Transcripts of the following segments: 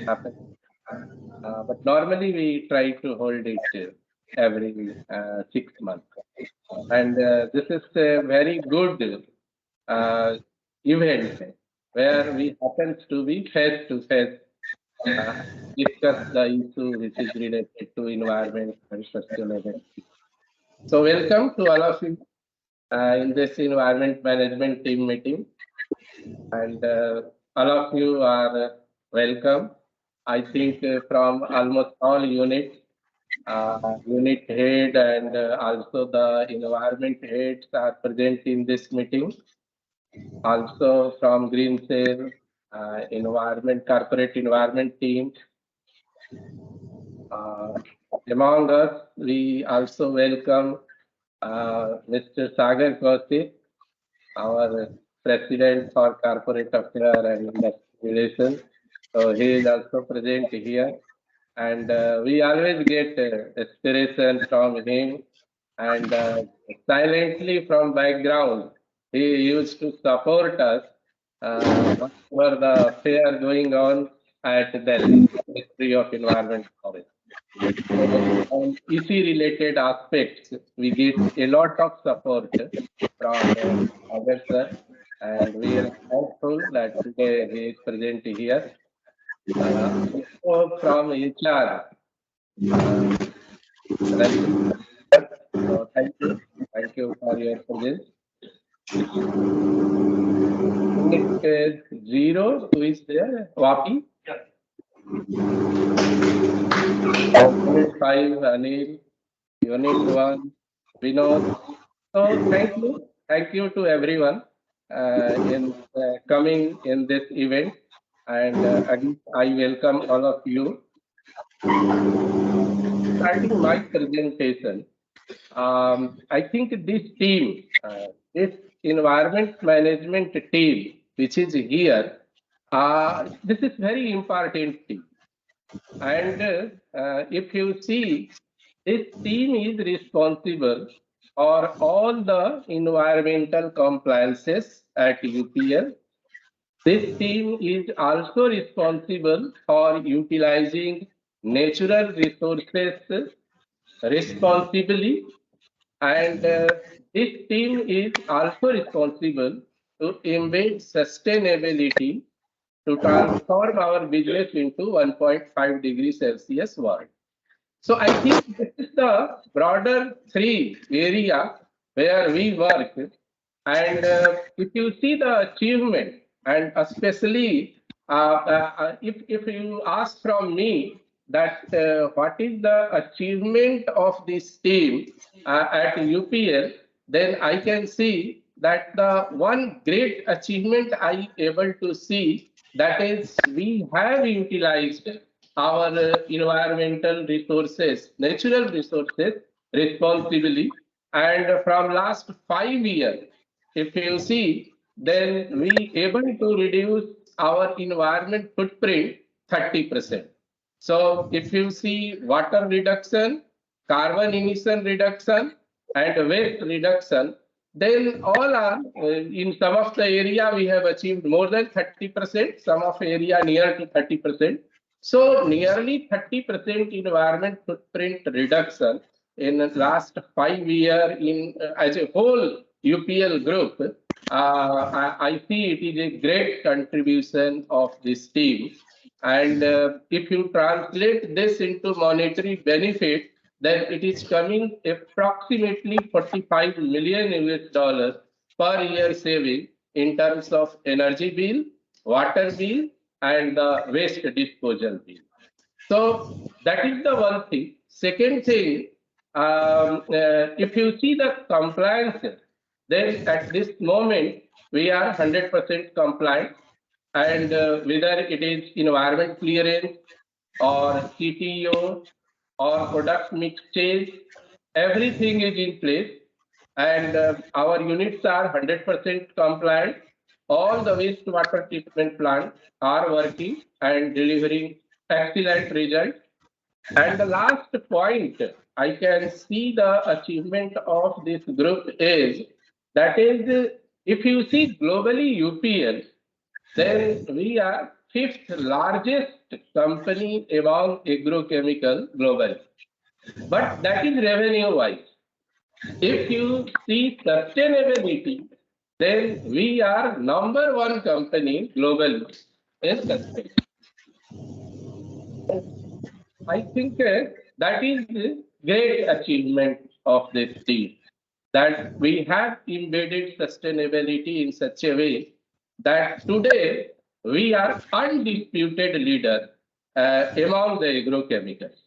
happen. But normally we try to hold it every 6 months. And this is a very good uh, event where we happens to be face to face discuss the issue which is related to environment and sustainability. So welcome to all of you in this environment management team meeting, and all of you are welcome. I think from almost all units, unit head and also the environment heads are present in this meeting. Also from Green Cell, environment corporate environment team. Uh, Among us, we also welcome Mr. Sagar Kaushik, our President for Corporate Affairs and Industrial Relations. So he is also present here. And we always get inspiration from him. And silently from background, he used to support us whatever the fair going on at Delhi, Ministry of Environment Forest. So on EC related aspects, we get a lot of support from Agar sir, and we are thankful that today he is present here. Also from HR, Ranjit, so thank you for your presence. Unit 0, who is there? Vapi. Unit 5, Anil. Unit 1, Vinod. So thank you to everyone in coming in this event, and again I welcome all of you. Starting my presentation, I think this team, this environment management team, which is here, this is very important team. And if you see, this team is responsible for all the environmental compliances at UPL. This team is also responsible for utilizing natural resources responsibly, and this team is also responsible to embed sustainability to transform our business into 1.5 degrees Celsius world. So I think this is the broader three area where we work. And if you see the achievement, and especially if you ask from me that what is the achievement of this team at UPL, then I can see that the one great achievement I able to see, that is we have utilized our environmental resources, natural resources responsibly. And from last 5 years, if you see, then we able to reduce our environment footprint 30%. So if you see water reduction, carbon emission reduction, and waste reduction, then all are in some of the area we have achieved more than 30%, some of area near to 30%. So nearly 30% environment footprint reduction in the last 5 years in as a whole UPL group. I see it is a great contribution of this team. And if you translate this into monetary benefit, then it is coming approximately 45 million US dollars per year saving in terms of energy bill, water bill, and the waste disposal bill. So that is the one thing. Second thing, if you see the compliance, then at this moment we are 100% compliant, and whether it is environment clearance or CTO or product mix change, everything is in place, and our units are 100% compliant. All the wastewater treatment plants are working and delivering excellent results. And the last point I can see the achievement of this group is, that is, if you see globally UPL, then we are fifth largest company among agrochemical globally. But that is revenue-wise. If you see sustainability, then we are number one company globally in sustainability. I think that is the great achievement of this team, that we have embedded sustainability in such a way that today we are undisputed leader among the agrochemicals.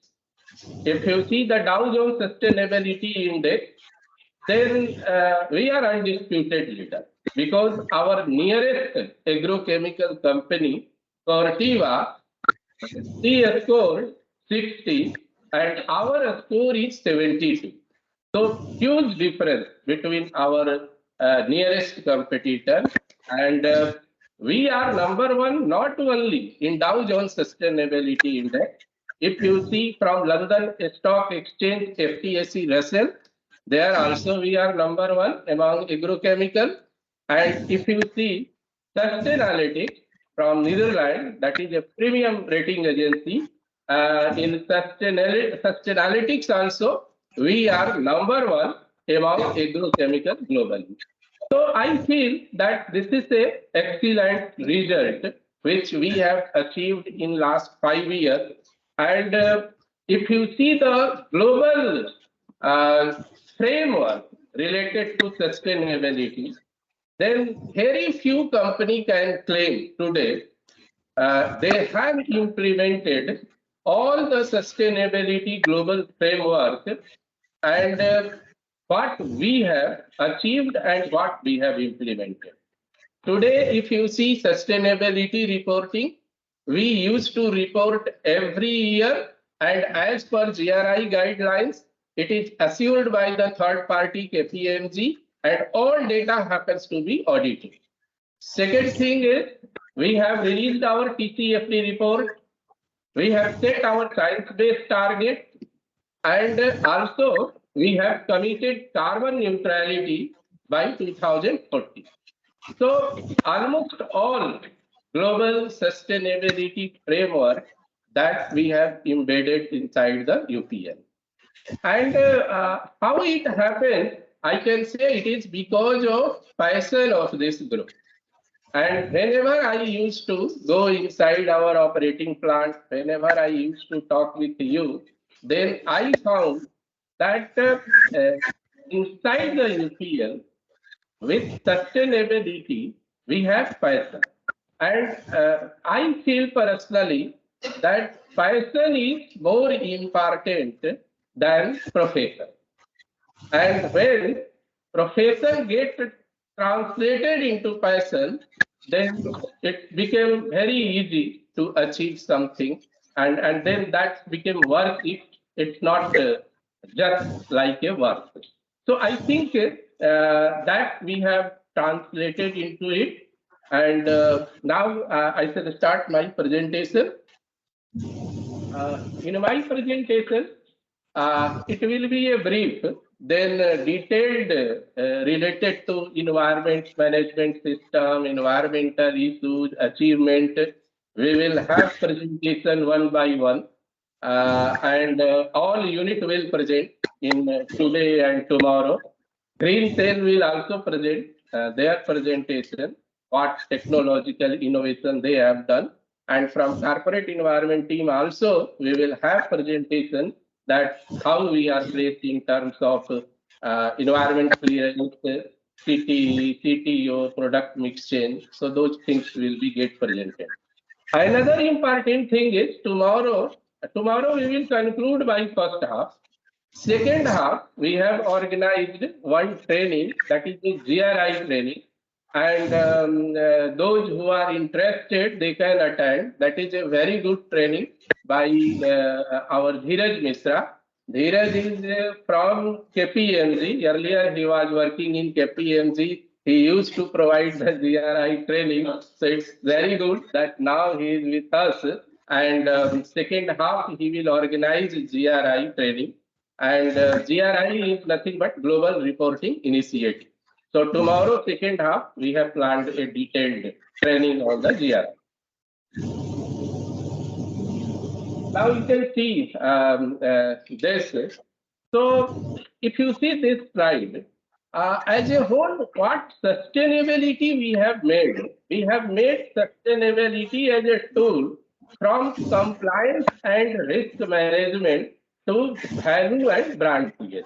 If you see the Dow Jones Sustainability Index, then we are undisputed leader because our nearest agrochemical company, Corteva, she scored 60 and our score is 72. So huge difference between our nearest competitor, and we are number one not only in Dow Jones Sustainability Index. If you see from London Stock Exchange FTSE Russell, there also we are number one among agrochemical. And if you see Sustainalytics from Netherlands, that is a premium rating agency, in Sustainalytics also, we are number one among agrochemical globally. So I feel that this is a excellent result which we have achieved in last 5 years. And if you see the global framework related to sustainability, then very few company can claim today they have implemented all the sustainability global framework, and what we have achieved and what we have implemented. Today, if you see sustainability reporting, we used to report every year, and as per GRI guidelines, it is assured by the third party KPMG, and all data happens to be audited. Second thing is, we have released our TCFD report, we have set our science-based target, and also we have committed carbon neutrality by 2040. So almost all global sustainability framework that we have embedded inside the UPL. And how it happened, I can say it is because of passion of this group. And whenever I used to go inside our operating plant, whenever I used to talk with you, then I found that inside the UPL, with sustainability, we have passion. And I feel personally that passion is more important than profession. And when profession gets translated into passion, then it became very easy to achieve something. And then that became work. It's not just like a work. So I think that we have translated into it. And now I shall start my presentation. In my presentation, it will be a brief, then detailed related to environment management system, environmental issues, achievement. We will have presentation one by one, and all unit will present in today and tomorrow. Green Cell will also present their presentation, what technological innovation they have done. And from corporate environment team also, we will have presentation that how we are placed in terms of environment clearance, CTE, CTO, product mix change. So those things will be get presented. Another important thing is tomorrow we will conclude by first half. Second half, we have organized one training, that is the GRI training. And those who are interested, they can attend. That is a very good training by our Dheeraj Mishra. Dheeraj is from KPMG. Earlier, he was working in KPMG. He used to provide the GRI training. So it's very good that now he is with us. And second half, he will organize GRI training. And GRI is nothing but Global Reporting Initiative. So tomorrow, second half, we have planned a detailed training on the GRI. Now you can see this. So if you see this slide, as a whole, what sustainability we have made sustainability as a tool from compliance and risk management to value and brand creation.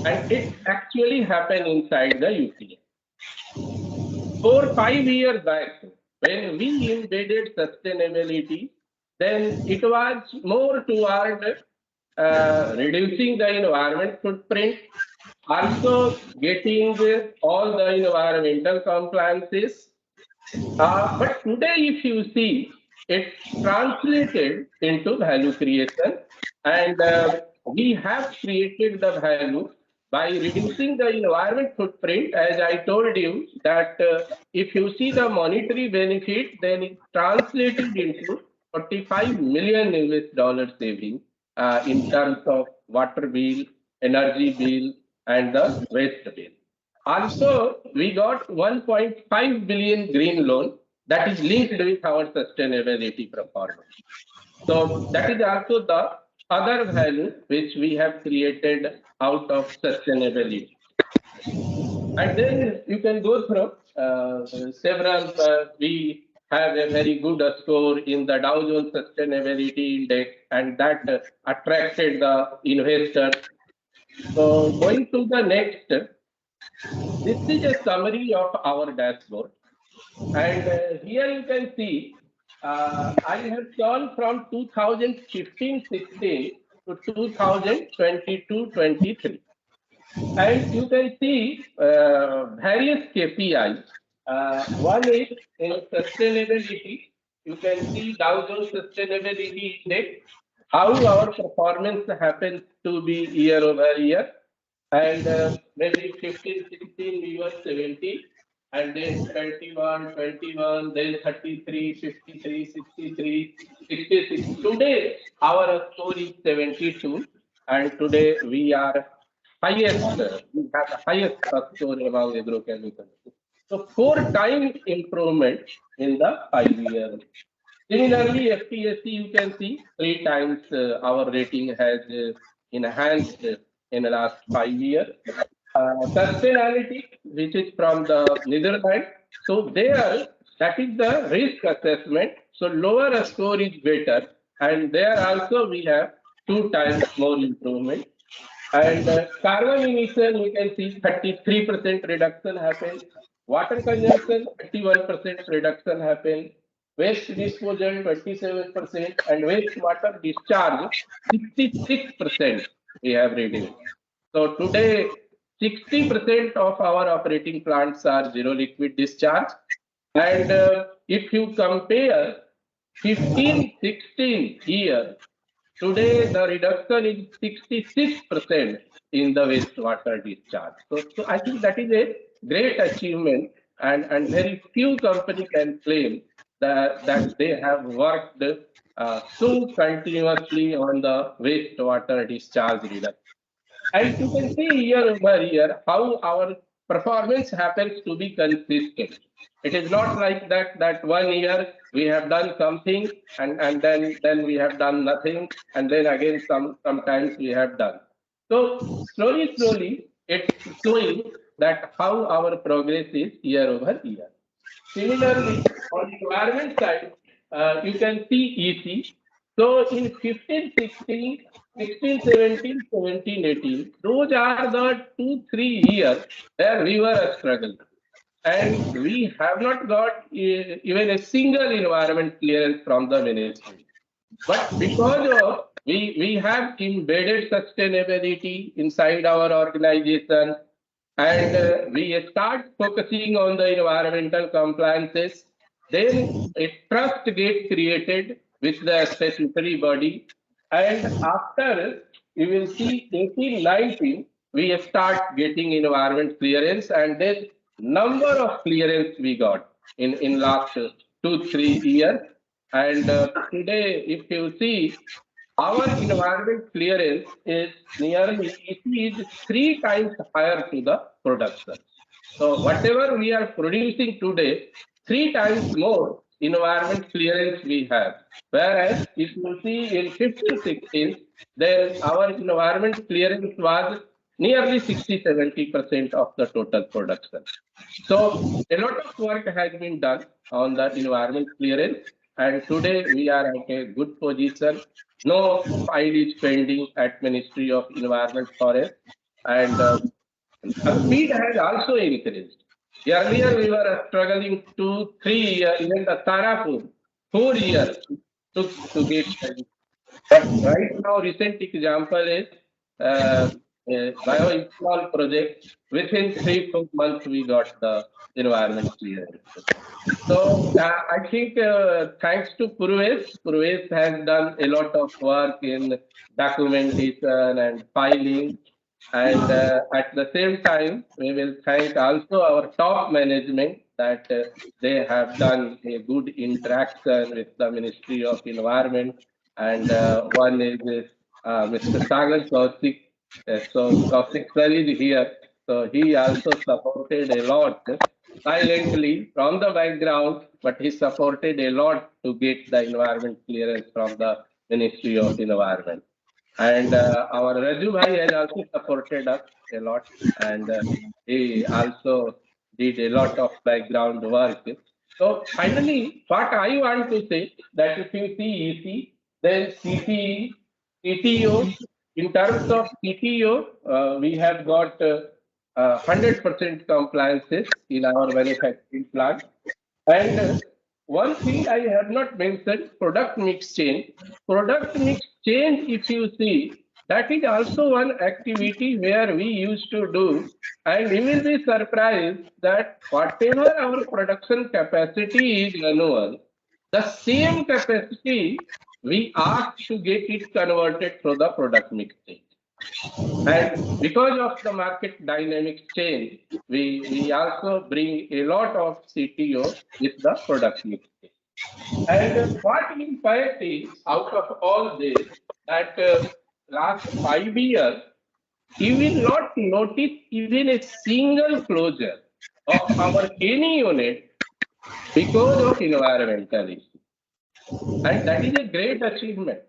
And it actually happened inside the UPA. 4 5 years back, when we embedded sustainability, then it was more toward reducing the environment footprint, also getting all the environmental compliances. But today, if you see, it translated into value creation, and we have created the value by reducing the environment footprint. As I told you, that if you see the monetary benefit, then it translated into 45 million US dollar saving in terms of water bill, energy bill, and the waste bill. Also, we got 1.5 billion green loan that is linked with our sustainability performance. So that is also the other value which we have created out of sustainability. And then you can go through several. We have a very good score in the Dow Jones Sustainability Index, and that attracted the investors. So going to the next, this is a summary of our dashboard. And here you can see I have gone from 2015-16 to 2022-23. And you can see various KPIs. One is in sustainability. You can see Dow Jones Sustainability Index, how our performance happens to be year over year. And maybe 15, 16, we were 70, and then 21, 21, then 33, 53, 63, 66. Today, our score is 72, and today we are highest, we have the highest score among agrochemicals. So 4 times improvement in the 5 years. Similarly, FTSE, you can see 3 times our rating has enhanced in the last 5 years. Sustainability, which is from the Netherlands. So there, that is the risk assessment. So lower score is better, and there also we have 2 times more improvement. And carbon emission, you can see 33% reduction happened. Water consumption, 31% reduction happened. Waste disposal, 27%. And wastewater discharge, 66% we have reduced. So today, 60% of our operating plants are zero liquid discharge. And if you compare 15, 16 years, today, the reduction is 66% in the wastewater discharge. So I think that is a great achievement, and very few companies can claim that they have worked so continuously on the wastewater discharge reduction. And you can see year over year how our performance happens to be consistent. It is not like that 1 year we have done something, and then we have done nothing, and then again sometimes we have done. So slowly it's showing that how our progress is year over year. Similarly, on the environment side, you can see EC. So in 15, 16, 16, 17, 17, 18, those are the 2 3 years where we were struggling. And we have not got even a single environment clearance from the ministry. But because of we have embedded sustainability inside our organization, and we start focusing on the environmental compliances, then a trust gets created with the statutory body. And after you will see 18, 19, we start getting environment clearance, and then number of clearance we got in last 2 3 years. And today, if you see, our environment clearance is nearly, it is 3 times higher to the production. So whatever we are producing today, 3 times more environment clearance we have. Whereas if you see in 15-16, then our environment clearance was nearly 60-70% of the total production. So a lot of work has been done on the environment clearance, and today we are at a good position. No file is pending at Ministry of Environment Forest, and the speed has also increased. Earlier, we were struggling 2, 3 years, even the Tarapur, 4 years took to get. But right now, recent example is a bioethanol project. Within 3 4 months, we got the environment clearance. So I think thanks to Purves has done a lot of work in documentation and filing. And at the same time, we will thank also our top management that they have done a good interaction with the Ministry of Environment. And one is Mr. Sagar Kaushik. So Kaushik sir is here. So he also supported a lot silently from the background, but he supported a lot to get the environment clearance from the Ministry of Environment. And our Raju Bhai has also supported us a lot, and he also did a lot of background work. So finally, what I want to say that if you see EC, then CTE, CTO, in terms of CTO, we have got 100% compliances in our manufacturing plant. And one thing I have not mentioned, product mix change. Product mix change, if you see, that is also one activity where we used to do, and you will be surprised that whatever our production capacity is annual, the same capacity we ask to get it converted through the product mix change. And because of the market dynamics change, we also bring a lot of CTO with the product mix. And what impact is out of all this that last 5 years, you will not notice even a single closure of our any unit because of environmental issue. And that is a great achievement.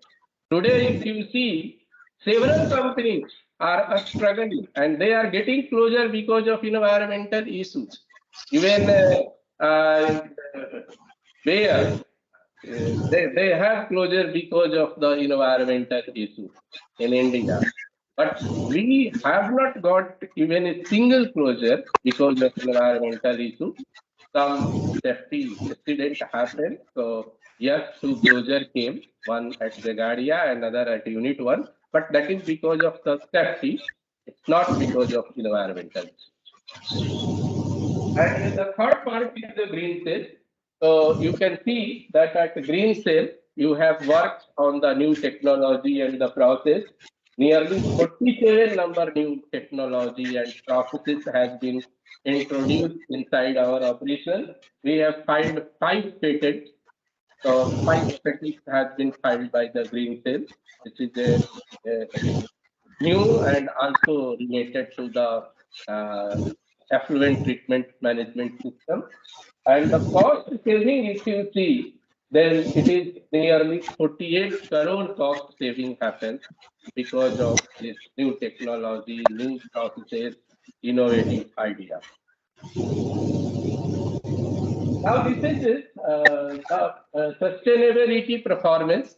Today, if you see, several companies are struggling and they are getting closure because of environmental issues. Even where they have closure because of the environmental issue in India. But we have not got even a single closure because of environmental issue. Some safety incident happened. So yes, two closure came, one at Jagadia, another at Unit 1. But that is because of the safety. It's not because of environmental issue. And the third part is the green cell. So you can see that at green cell, you have worked on the new technology and the process. Nearly 47 number new technology and processes has been introduced inside our operation. We have filed 5 patents. So 5 patents has been filed by the green cell, which is a new and also related to the effluent treatment management system. And the cost saving, if you see, then it is nearly 48 crore cost saving happens because of this new technology, new processes, innovative idea. Now this is the sustainability performance.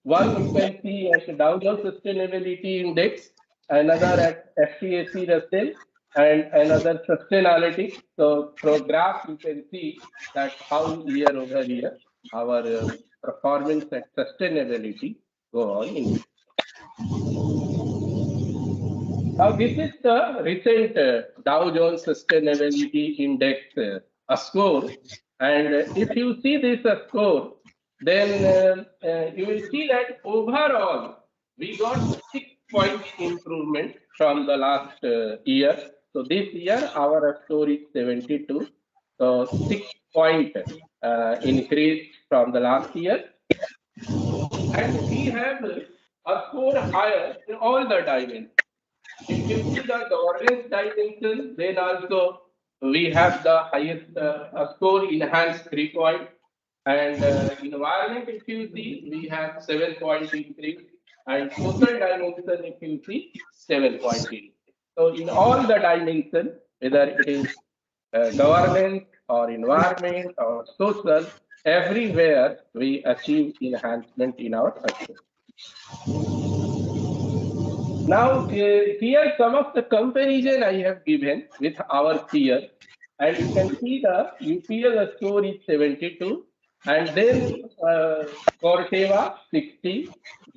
One you can see as Dow Jones Sustainability Index, another at FTSE Russell, and another Sustainalytics. So through graph you can see that how year over year our performance and sustainability go on increasing. Now this is the recent Dow Jones Sustainability Index score, and if you see this score, then you will see that overall we got 6 point improvement from the last year. So this year our score is 72, so 6 point increase from the last year, and we have a score higher in all the dimensions. If you see the governance dimension, then also we have the highest score enhanced 3 point. And environment, if you see, we have 7-point increase, and social dimension, if you see, 7-point increase. So in all the dimensions, whether it is governance or environment or social, everywhere we achieve enhancement in our success. Now, here some of the comparison I have given with our peers, and you can see the UPL score is 72, and then Corteva 60,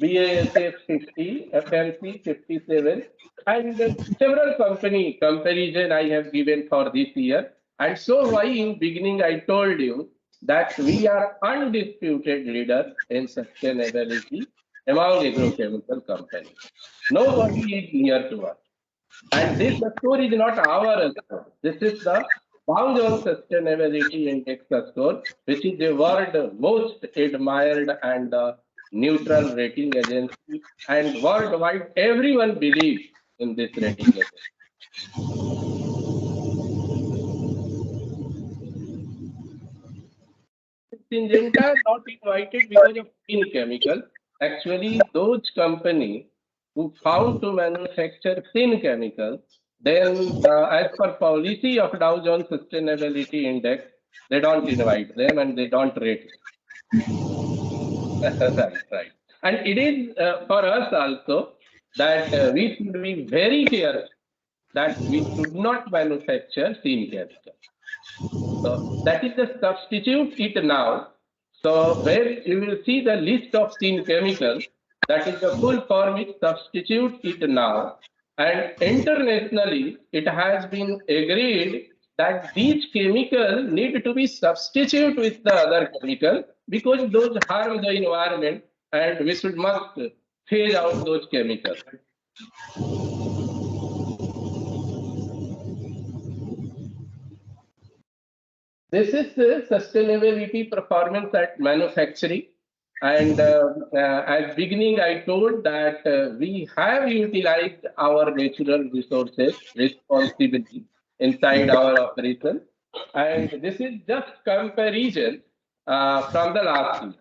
BASF 50, FMC 57, and several company comparison I have given for this year. And so why in beginning I told you that we are undisputed leaders in sustainability among agrochemical companies. Nobody is near to us. And this score is not our score. This is the Dow Jones Sustainability Index score, which is the world most admired and neutral rating agency. And worldwide, everyone believes in this rating agency. Syngenta not invited because of clean chemical. Actually, those companies who found to manufacture thin chemicals, then as per policy of Dow Jones Sustainability Index, they don't invite them and they don't rate them. Right, right. And it is for us also that we should be very careful that we should not manufacture thin chemicals. So that is the substitute it now. So where you will see the list of thin chemicals, that is the full form is substitute it now. And internationally, it has been agreed that these chemicals need to be substituted with the other chemical because those harm the environment and we should must phase out those chemicals. This is the sustainability performance at manufacturing. And at beginning, I told that we have utilized our natural resources responsibly inside our operation. And this is just comparison from the last year.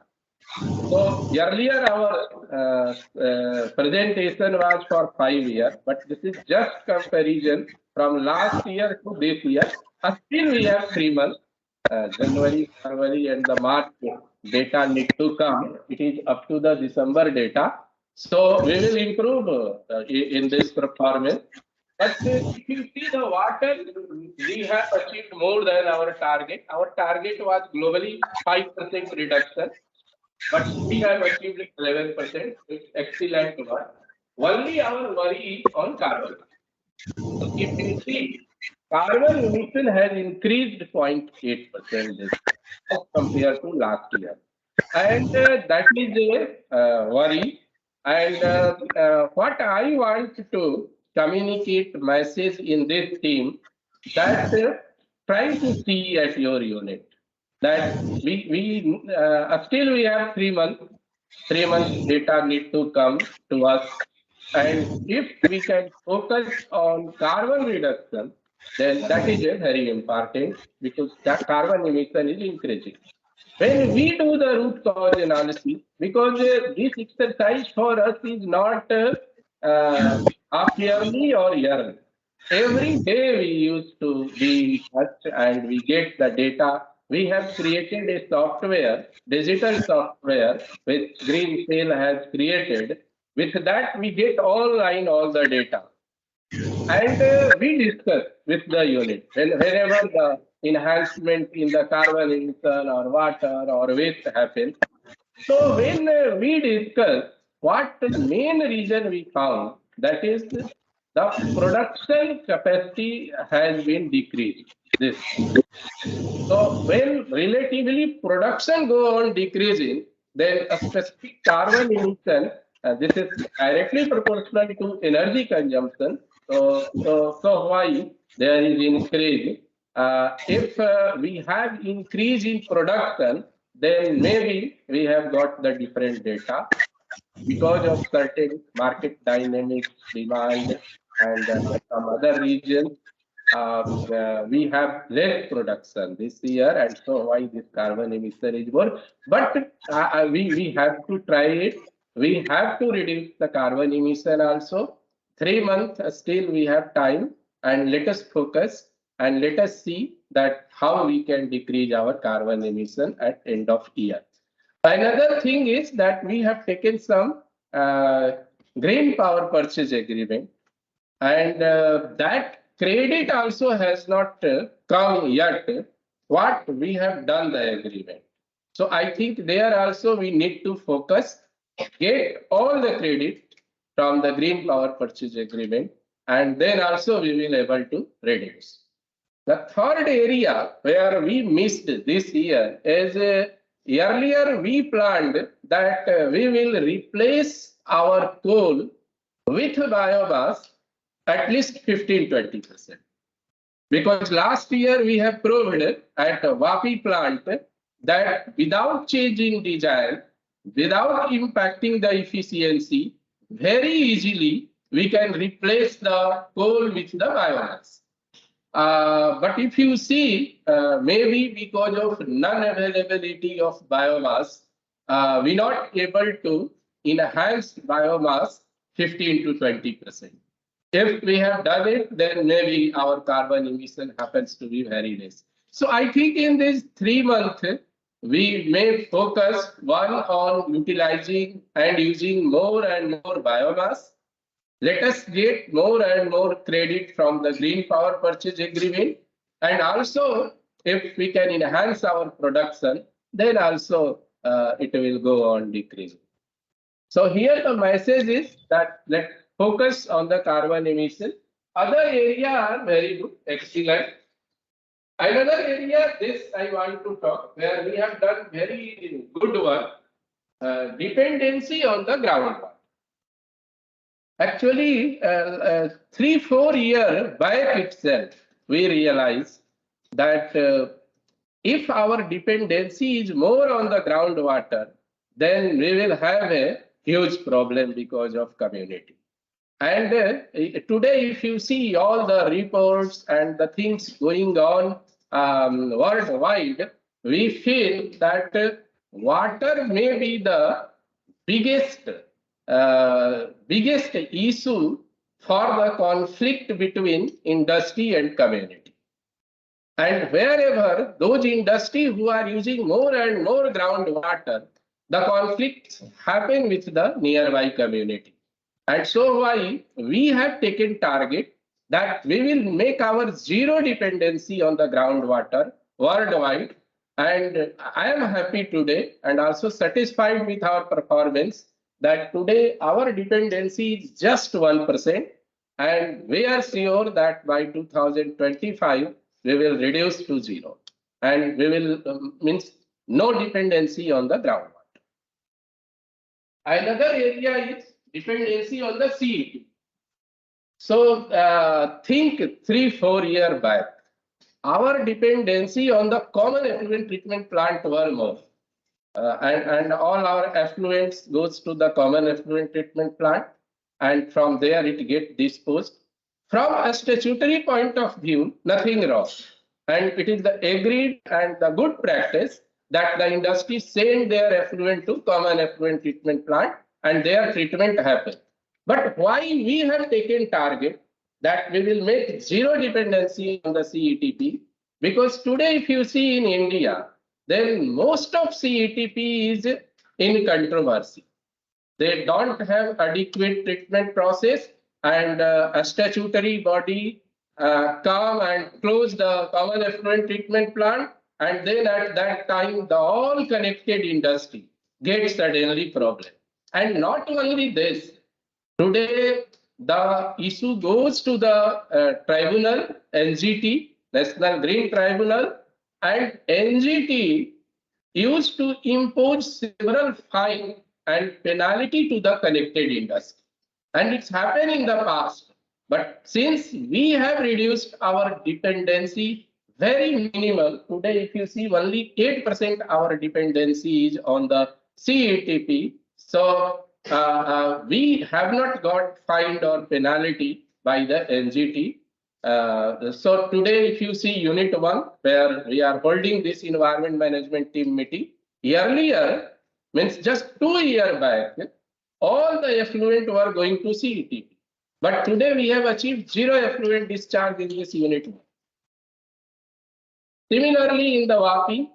So earlier our presentation was for 5 years, but this is just comparison from last year to this year. Still we have 3 months, January, February, and the March data need to come. It is up to the December data. So we will improve in this performance. But if you see the water, we have achieved more than our target. Our target was globally 5% reduction, but we have achieved 11%. It's excellent work. Only our worry is on carbon. So if you see, carbon emission has increased 0.8% this as compared to last year. And that is a worry. And what I want to communicate message in this team that try to see at your unit that we still we have 3 months. 3 months data need to come to us, and if we can focus on carbon reduction, then that is a very important because that carbon emission is increasing. When we do the root cause analysis, because this exercise for us is not half yearly or yearly. Every day we used to be in touch and we get the data. We have created a software, digital software, which Green Cell has created. With that, we get online all the data. And we discuss with the unit whenever the enhancement in the carbon emission or water or waste happens. So when we discuss what the main reason we found, that is the production capacity has been decreased. This. So when relatively production go on decreasing, then a specific carbon emission, this is directly proportional to energy consumption. So why there is increase? If we have increase in production, then maybe we have got the different data because of certain market dynamics, demand, and some other regions. we have less production this year, and so why this carbon emission is more. But we have to try it. We have to reduce the carbon emission also. 3 months still we have time, and let us focus and let us see that how we can decrease our carbon emission at end of year. Another thing is that we have taken some green power purchase agreement, and that credit also has not come yet. What we have done the agreement. So I think there also we need to focus, get all the credit from the green power purchase agreement, and then also we will able to reduce. The third area where we missed this year is earlier we planned that we will replace our coal with biomass at least 15-20%. Because last year we have proved at Vapi plant that without changing design, without impacting the efficiency, very easily we can replace the coal with the biomass. But if you see, maybe because of non-availability of biomass, we not able to enhance biomass 15-20%. If we have done it, then maybe our carbon emission happens to be very less. So I think in this 3 months, we may focus one on utilizing and using more and more biomass. Let us get more and more credit from the green power purchase agreement. And also, if we can enhance our production, then also it will go on decreasing. So here the message is that let's focus on the carbon emission. Other area are very good, excellent. Another area, this I want to talk, where we have done very good work, dependency on the groundwater. Actually, 3-4 years back itself, we realized that if our dependency is more on the groundwater, then we will have a huge problem because of community. And today, if you see all the reports and the things going on worldwide, we feel that water may be the biggest issue for the conflict between industry and community. And wherever those industries who are using more and more groundwater, the conflicts happen with the nearby community. And so why we have taken target that we will make our zero dependency on the groundwater worldwide. And I am happy today and also satisfied with our performance that today our dependency is just 1%. And we are sure that by 2025, we will reduce to zero. And we will means no dependency on the groundwater. Another area is dependency on the CET. So think 3-4 years back, our dependency on the common effluent treatment plant were more. And all our effluents goes to the common effluent treatment plant, and from there it gets disposed. From a statutory point of view, nothing wrong. And it is the agreed and the good practice that the industry send their effluent to common effluent treatment plant and their treatment happen. But why we have taken target that we will make zero dependency on the CETP? Because today, if you see in India, then most of CETP is in controversy. They don't have adequate treatment process, and a statutory body come and close the common effluent treatment plant, and then at that time, the all connected industry gets suddenly problem. And not only this, today the issue goes to the tribunal, NGT, National Green Tribunal, and NGT used to impose several fine and penalty to the connected industry. And it's happened in the past. But since we have reduced our dependency very minimal, today if you see only 8% our dependency is on the CETP. So we have not got fined or penalty by the NGT. So today, if you see Unit 1, where we are holding this environment management team meeting, earlier, means just 2 years back, all the effluent were going to CETP. But today we have achieved zero effluent discharge in this Unit 1. Similarly, in the WAPI,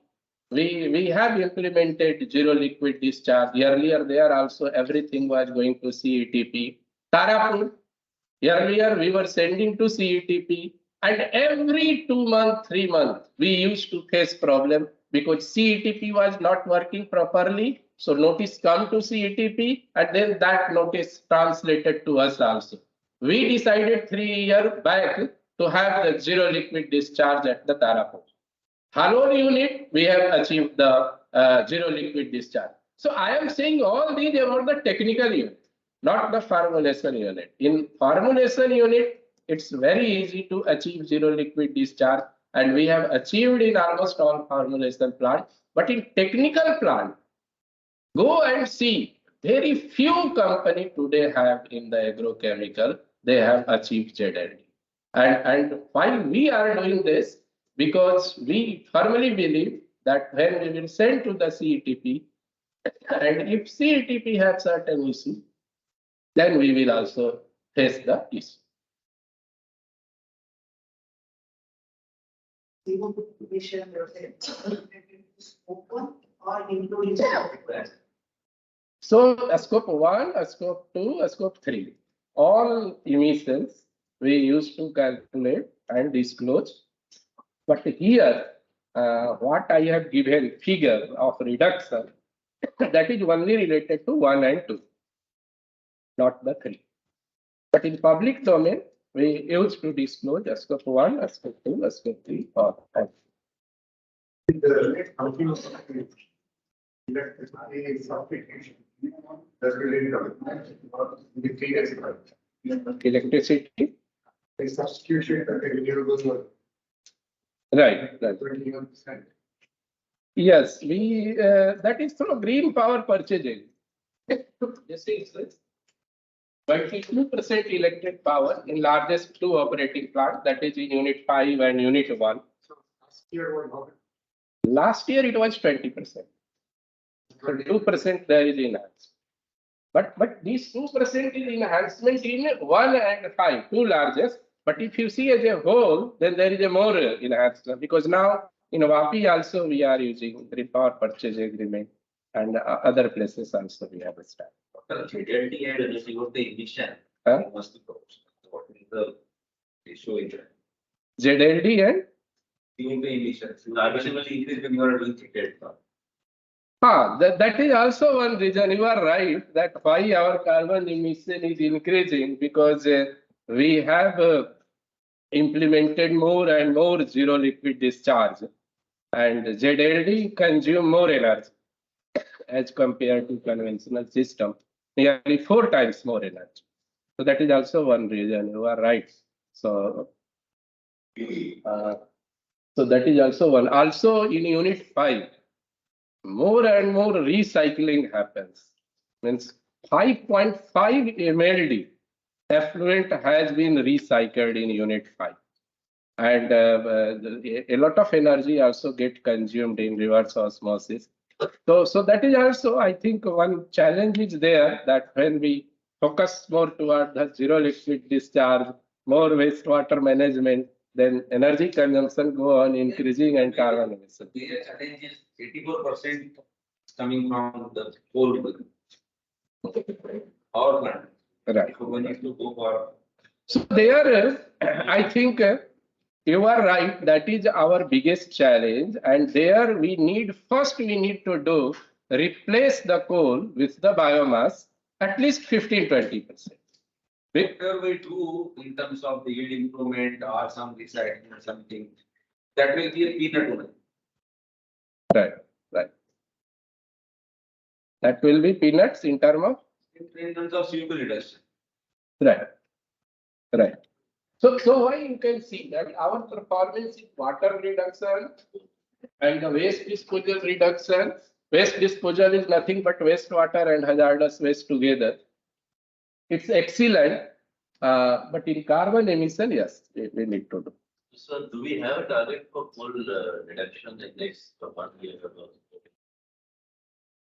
we have implemented zero liquid discharge. Earlier, there also everything was going to CETP. Tarapur, earlier we were sending to CETP, and every 2 months, 3 months, we used to face problem because CETP was not working properly. So notice come to CETP, and then that notice translated to us also. We decided 3 years back to have the zero liquid discharge at the Tarapur. Halon unit, we have achieved the zero liquid discharge. So I am saying all these about the technical unit, not the formulation unit. In formulation unit, it's very easy to achieve zero liquid discharge, and we have achieved in almost all formulation plants. But in technical plant, go and see, very few company today have in the agrochemical, they have achieved ZLD. And why we are doing this? Because we firmly believe that when we will send to the CETP, and if CETP has certain issue, then we will also face the issue. So scope 1, scope 2, scope 3, all emissions we used to calculate and disclose. But here, what I have given figure of reduction, that is only related to 1 and 2, not the 3. But in public domain, we used to disclose scope 1, scope 2, scope 3, or electricity. Substitution of renewables. Right. Yes, we that is through green power purchasing. This is 22% electric power in largest two operating plants, that is in Unit 5 and Unit 1. So last year it was 20%. So 2% there is enhanced. But this 2% is enhancement in 1 and 5, two largest. But if you see as a whole, then there is a more enhancement, because now in WAPI also we are using green power purchase agreement, and other places also we have started. ZLD and CO2 emission must be proportional. What is the ratio in that? ZLD and CO2 emissions artificially increase when you are doing cricket. That is also one reason. You are right that why our carbon emission is increasing, because we have implemented more and more zero liquid discharge, and ZLD consume more energy as compared to conventional system, nearly 4 times more energy. So that is also one reason. You are right. So that is also one. Also in Unit 5, more and more recycling happens. Means 5.5 mld effluent has been recycled in Unit 5. And a lot of energy also get consumed in reverse osmosis. So that is also, I think, one challenge is there, that when we focus more toward the zero liquid discharge, more wastewater management, then energy consumption go on increasing and carbon emission. The challenge is 84% coming from the coal power plant. Right. So we need to go for. So there, I think you are right. That is our biggest challenge, and there we need to do replace the coal with the biomass at least 15-20%. Whatever we do in terms of the yield improvement or some recycling or something, that will be a peanut only. Right. That will be peanuts in terms of CO2 reduction. Right. So why you can see that our performance in water reduction and the waste disposal reduction. Waste disposal is nothing but wastewater and hazardous waste together. It's excellent. But in carbon emission, yes, we need to do. So do we have a target for full reduction in next 1 year?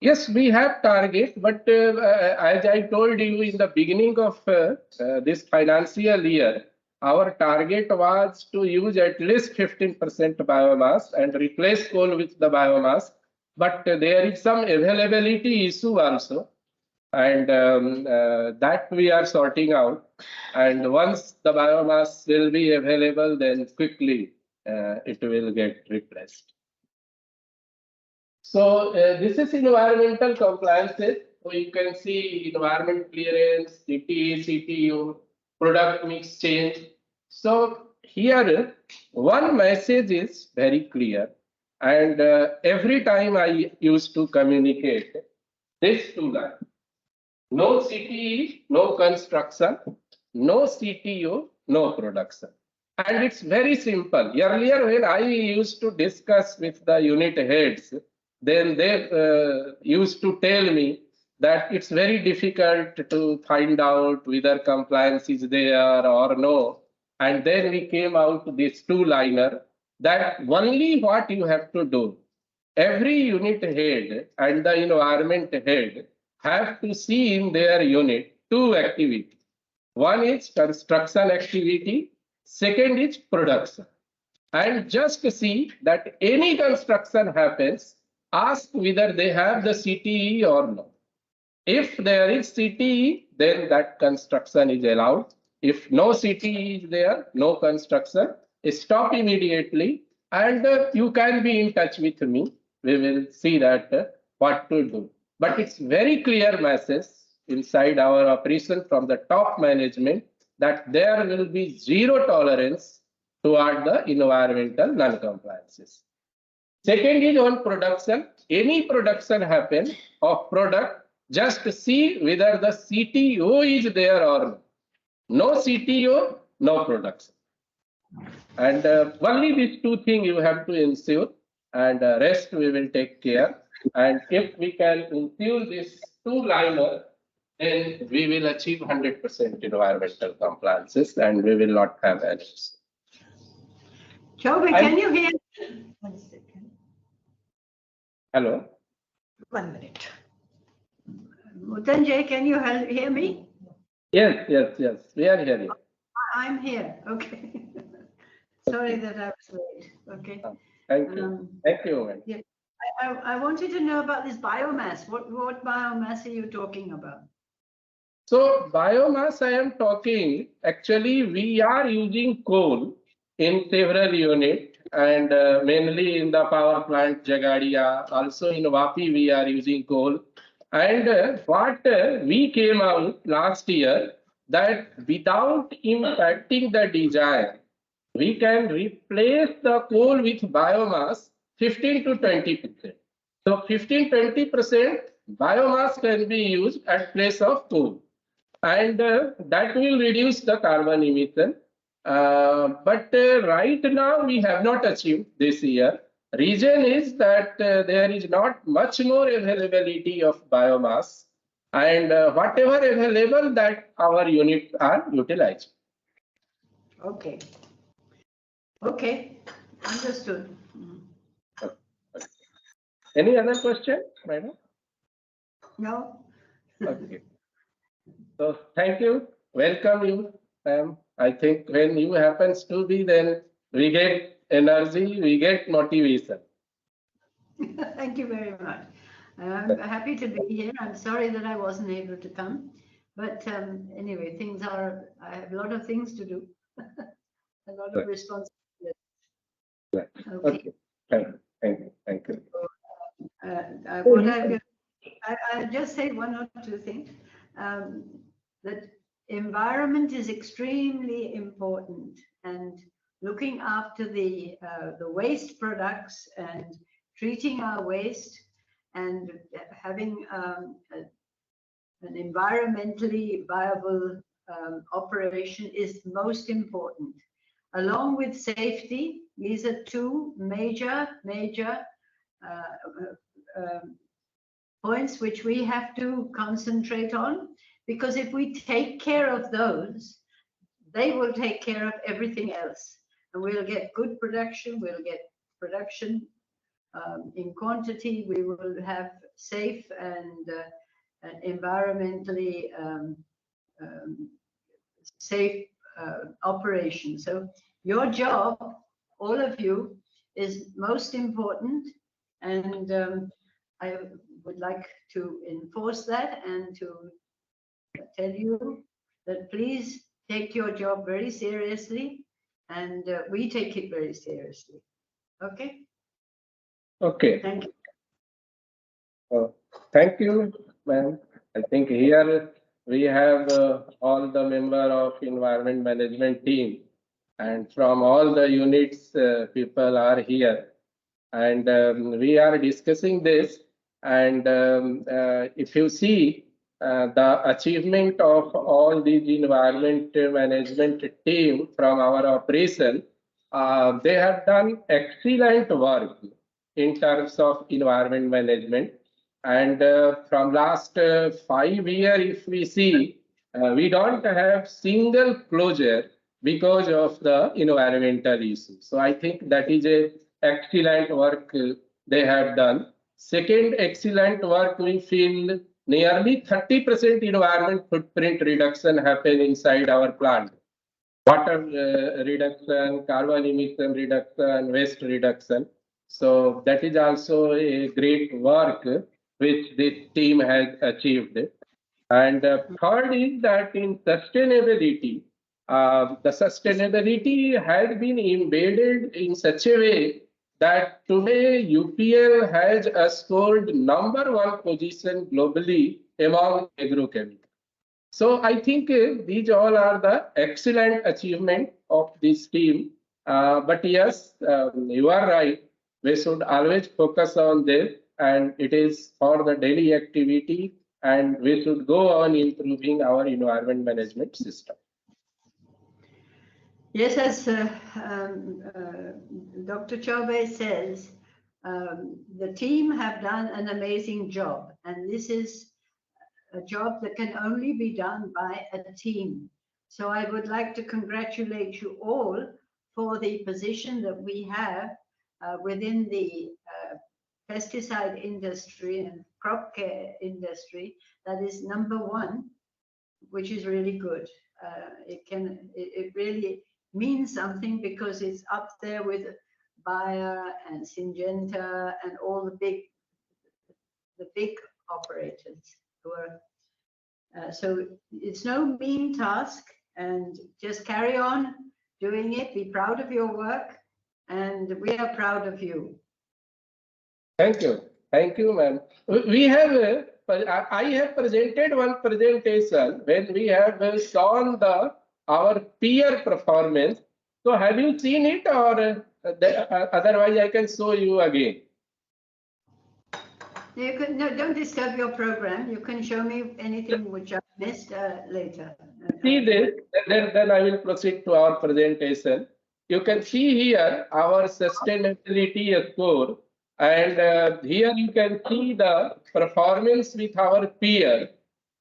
Yes, we have target, but as I told you in the beginning of this financial year, our target was to use at least 15% biomass and replace coal with the biomass. But there is some availability issue also, and that we are sorting out. And once the biomass will be available, then quickly it will get replaced. So this is environmental compliances. So you can see environment clearance, CTE, CTU, product mix change. So here one message is very clear, and every time I used to communicate this to them. No CTE, no construction, no CTO, no production. And it's very simple. Earlier, when I used to discuss with the unit heads, then they used to tell me that it's very difficult to find out whether compliance is there or no. And then we came out with this two-liner that only what you have to do. Every unit head and the environment head have to see in their unit two activities. One is construction activity, second is production. And just see that any construction happens, ask whether they have the CTE or not. If there is CTE, then that construction is allowed. If no CTE is there, no construction, stop immediately, and you can be in touch with me. We will see that what to do. But it's very clear message inside our operation from the top management that there will be zero tolerance toward the environmental non-compliances. Second is on production. Any production happen of product, just see whether the CTO is there or not. No CTO, no production. And only these two things you have to ensure, and rest we will take care. And if we can ensure this two-liner, then we will achieve 100% environmental compliances, and we will not have any. Chaubey, can you hear? 1 second. Hello. 1 minute. Mritunjay, can you hear me? Yes, yes, yes. We are hearing. I'm here. Okay. Sorry that I was late. Okay. Thank you. Thank you. Yeah. I wanted to know about this biomass. What biomass are you talking about? So biomass, I am talking, actually we are using coal in several units, and mainly in the power plant Jagadia, also in Vapi we are using coal. And what we came out last year, that without impacting the design, we can replace the coal with biomass 15 to 20%. So 15-20% biomass can be used at place of coal, and that will reduce the carbon emission. But right now we have not achieved this year. Reason is that there is not much more availability of biomass, and whatever available, that our units are utilized. Okay. Okay. Understood. Any other question, madam? No? Okay. So thank you. Welcome you, ma'am. I think when you happens to be, then we get energy, we get motivation. Thank you very much. I'm happy to be here. I'm sorry that I wasn't able to come. But anyway, I have a lot of things to do. A lot of responsibility. Right. Okay. Thank you. Thank you. Thank you. I'll just say one or two things. That environment is extremely important, and looking after the waste products and treating our waste and having an environmentally viable operation is most important. Along with safety, these are two major points which we have to concentrate on, because if we take care of those, they will take care of everything else. And we'll get good production, we'll get production in quantity, we will have safe and environmentally safe operation. So your job, all of you, is most important, and I would like to enforce that and to tell you that please take your job very seriously, and we take it very seriously. Okay? Okay. Thank you. Thank you, ma'am. I think here we have all the member of environment management team, and from all the units, people are here, and we are discussing this. And if you see the achievement of all these environment management team from our operation, they have done excellent work in terms of environment management. And from last 5 years, if we see, we don't have single closure because of the environmental issue. So I think that is a excellent work they have done. Second excellent work, we feel nearly 30% environment footprint reduction happen inside our plant. Water reduction, carbon emission reduction, waste reduction. So that is also a great work which this team has achieved. And third is that in sustainability, the sustainability has been embedded in such a way that today UPL has scored #1 position globally among agrochemicals. So I think these all are the excellent achievement of this team. But yes, you are right. We should always focus on this, and it is for the daily activity, and we should go on improving our environment management system. Yes, as Dr. Chaubey says, the team have done an amazing job, and this is a job that can only be done by a team. So I would like to congratulate you all for the position that we have within the pesticide industry and crop care industry that is #1, which is really good. It really means something because it's up there with Bayer and Syngenta and all the big operators who are. So it's no mean task, and just carry on doing it. Be proud of your work, and we are proud of you. Thank you, ma'am. We have. I have presented one presentation when we have shown our peer performance. So have you seen it, or otherwise I can show you again? You can, no, don't disturb your program. You can show me anything which I missed later. See this, then I will proceed to our presentation. You can see here our sustainability score, and here you can see the performance with our peer.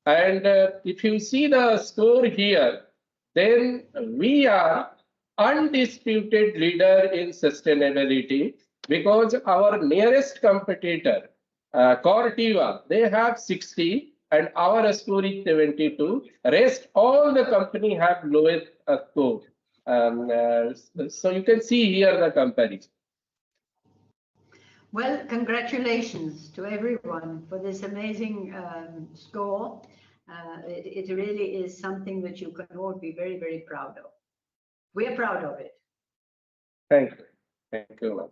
And if you see the score here, then we are undisputed leader in sustainability, because our nearest competitor, Cortiva, they have 60 and our score is 72. Rest all the company have lowest score. So you can see here the comparison. Well, congratulations to everyone for this amazing score. It really is something that you can all be very, very proud of. We are proud of it. Thank you, ma'am.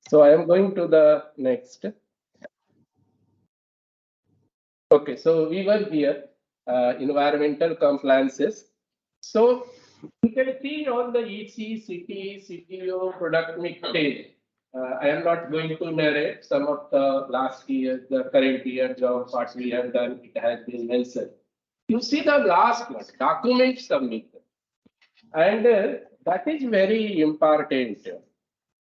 So I am going to the next. Okay, so we were here, environmental compliances. So you can see on the EC, CT, CTO, product mix stage. I am not going to narrate some of the last year, the current year jobs, what we have done, it has been mentioned. You see the last one, document submission. And that is very important.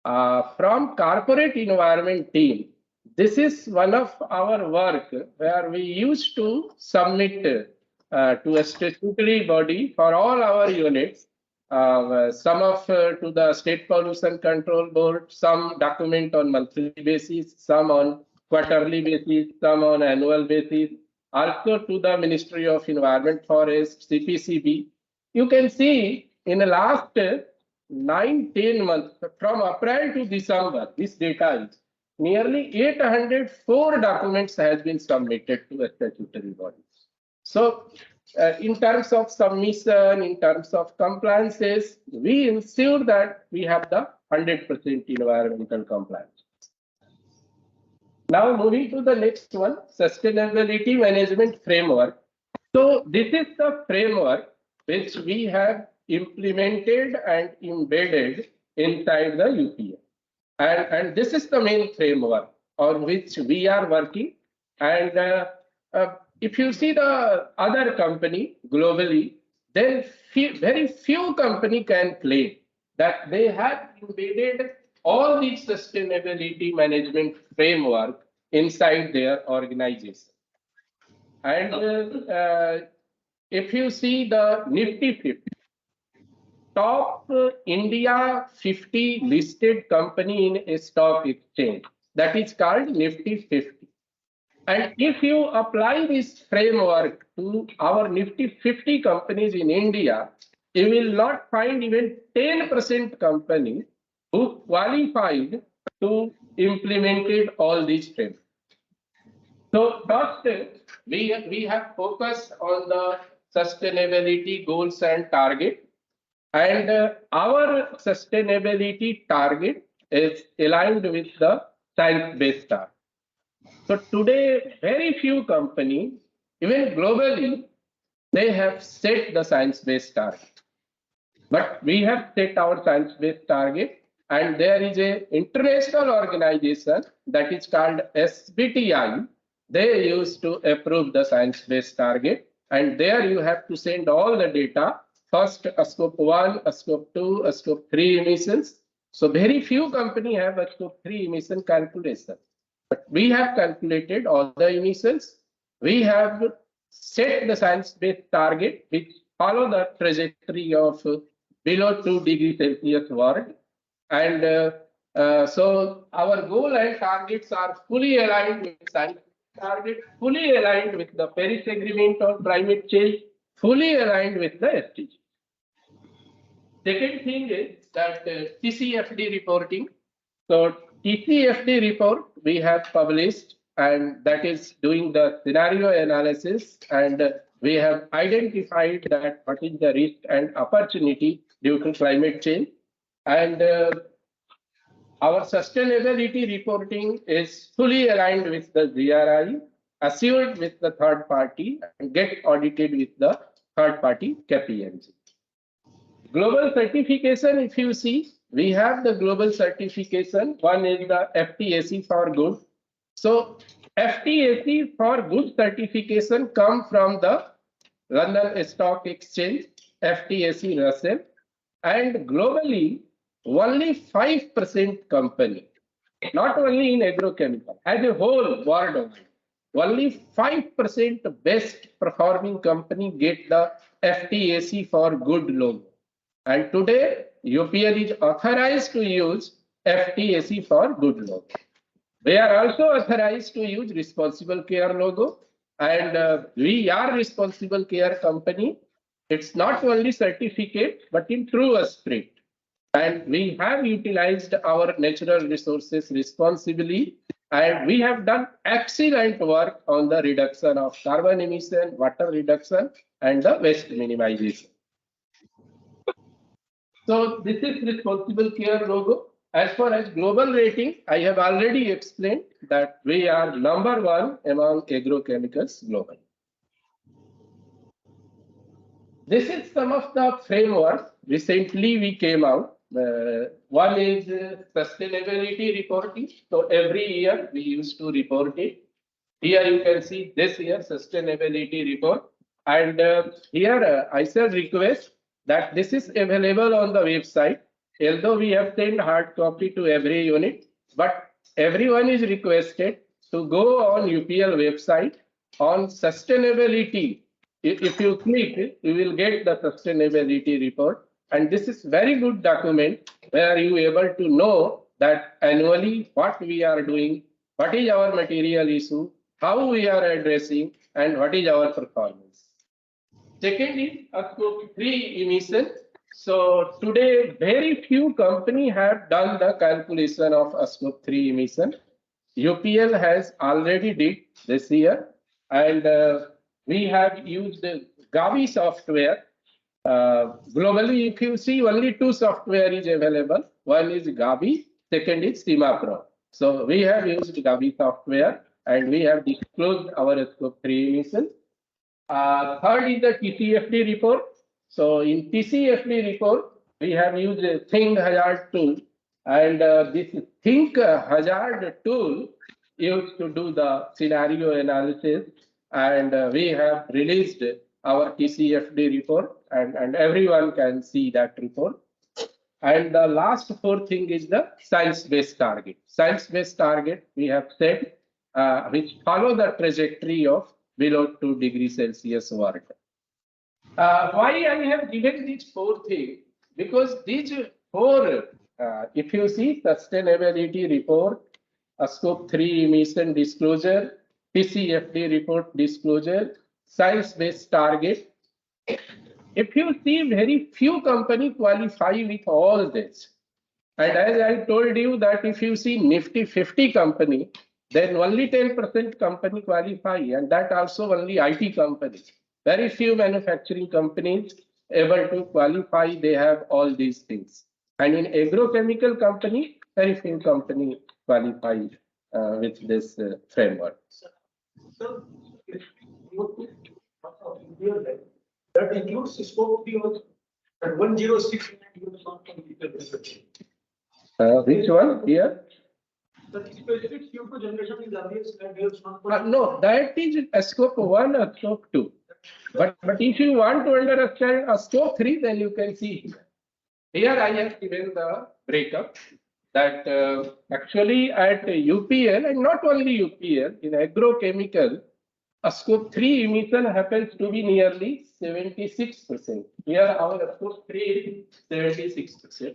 From corporate environment team, this is one of our work where we used to submit to a statutory body for all our units. Some of to the State Pollution Control Board, some document on monthly basis, some on quarterly basis, some on annual basis, also to the Ministry of Environment, Forest, CPCB. You can see in the last 9-10 months, from April to December, this data is nearly 804 documents has been submitted to a statutory body. So in terms of submission, in terms of compliances, we ensure that we have the 100% environmental compliance. Now moving to the next one, sustainability management framework. So this is the framework which we have implemented and embedded inside the UPA. And this is the main framework on which we are working. And if you see the other company globally, then very few company can claim that they have embedded all the sustainability management framework inside their organization. And if you see the Nifty 50, top India 50 listed company in a stock exchange, that is called Nifty 50. And if you apply this framework to our Nifty 50 companies in India, you will not find even 10% company who qualified to implemented all these frameworks. So first, we have focused on the sustainability goals and target. And our sustainability target is aligned with the science-based target. So today, very few companies, even globally, they have set the science-based target. But we have set our science-based target, and there is an international organization that is called SBTi. They used to approve the science-based target, and there you have to send all the data. First, a scope 1, a scope 2, a scope 3 emissions. So very few companies have a scope 3 emission calculation. But we have calculated all the emissions. We have set the science-based target which follow the trajectory of below 2 degrees Celsius world. And so our goal and targets are fully aligned with science target, fully aligned with the Paris Agreement on climate change, fully aligned with the SDG. Second thing is that TCFD reporting. So TCFD report we have published, and that is doing the scenario analysis, and we have identified that what is the risk and opportunity due to climate change. And our sustainability reporting is fully aligned with the GRI, assured with the third party, and get audited with the third party KPMG. Global certification, if you see, we have the global certification. One is the FTSE for good. So FTSE for good certification come from the London Stock Exchange, FTSE Russell, and globally only 5% company, not only in agrochemical, as a whole worldwide, only 5% best performing company get the FTSE for good logo. And today, UPL is authorized to use FTSE for good logo. We are also authorized to use responsible care logo, and we are responsible care company. It's not only certificate, but in true spirit. And we have utilized our natural resources responsibly, and we have done excellent work on the reduction of carbon emission, water reduction, and the waste minimization. So this is responsible care logo. As far as global rating, I have already explained that we are #1 among agrochemicals globally. This is some of the frameworks recently we came out. One is sustainability reporting. So every year we used to report it. Here you can see this year sustainability report. And here I shall request that this is available on the website. Although we have sent hard copy to every unit, but everyone is requested to go on UPL website on sustainability if you click, you will get the sustainability report. And this is very good document where you able to know that annually what we are doing, what is our material issue, how we are addressing, and what is our performance. Second is a scope 3 emission. So today, very few companies have done the calculation of a scope 3 emission. UPL has already did this year, and we have used Gavi software. Globally, if you see, only two software is available. One is Gavi, second is SimaPro. So we have used Gavi software, and we have disclosed our scope 3 emissions. Third is the TCFD report. So in TCFD report, we have used a Think Hazard tool, and this Think Hazard tool used to do the scenario analysis, and we have released our TCFD report, and everyone can see that report. And the last fourth thing is the science-based target. Science-based target we have set, which follow the trajectory of below 2 degrees Celsius warming. Why I have given these four things? Because these four, if you see sustainability report, a scope 3 emission disclosure, TCFD report disclosure, science-based target. If you see, very few companies qualify with all this. And as I told you that if you see Nifty 50 company, then only 10% company qualify, and that also only IT companies. Very few manufacturing companies able to qualify, they have all these things. And in agrochemical company, very few company qualify with this framework. So, if you that includes scope 3 also, and 106 units on computer research. Which one here? The specific CO2 generation is obvious and we have No, that is a scope 1 or scope 2. But if you want to understand a scope 3, then you can see here I have given the breakup that actually at UPL, and not only UPL, in agrochemical, a scope 3 emission happens to be nearly 76%. Here our scope 3 is 76%.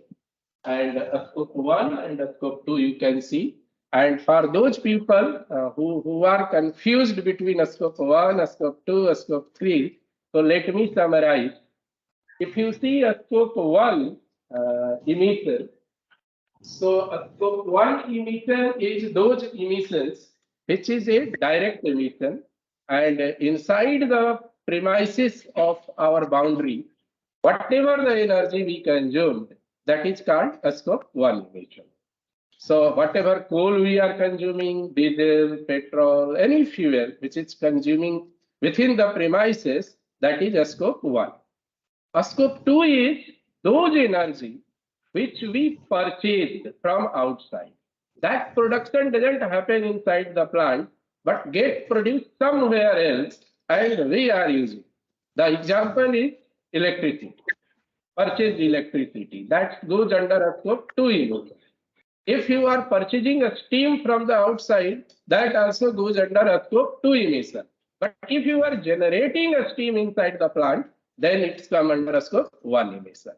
And a scope 1 and a scope 2 you can see. And for those people who are confused between a scope 1, a scope 2, a scope 3, so let me summarize. If you see a scope 1 emission, so a scope 1 emission is those emissions which is a direct emission, and inside the premises of our boundary, whatever the energy we consumed, that is called a scope 1 emission. So whatever coal we are consuming, diesel, petrol, any fuel which is consuming within the premises, that is a scope 1. A scope 2 is those energy which we purchased from outside. That production doesn't happen inside the plant, but get produced somewhere else and we are using. The example is electricity, purchased electricity. That goes under a scope 2 emission. If you are purchasing a steam from the outside, that also goes under a scope 2 emission. But if you are generating a steam inside the plant, then it's come under a scope 1 emission.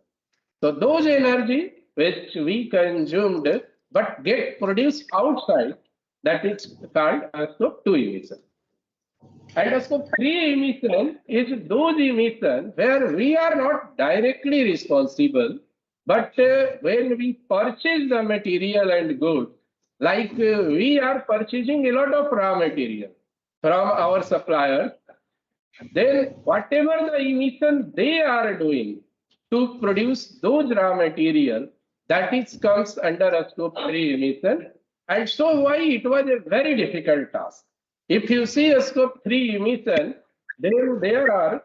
So those energy which we consumed but get produced outside, that is called a scope 2 emission. And a scope 3 emission is those emissions where we are not directly responsible, but when we purchase the material and goods, like we are purchasing a lot of raw material from our suppliers, then whatever the emission they are doing to produce those raw material, that is comes under a scope 3 emission. And so why it was a very difficult task. If you see a scope 3 emission, then there are,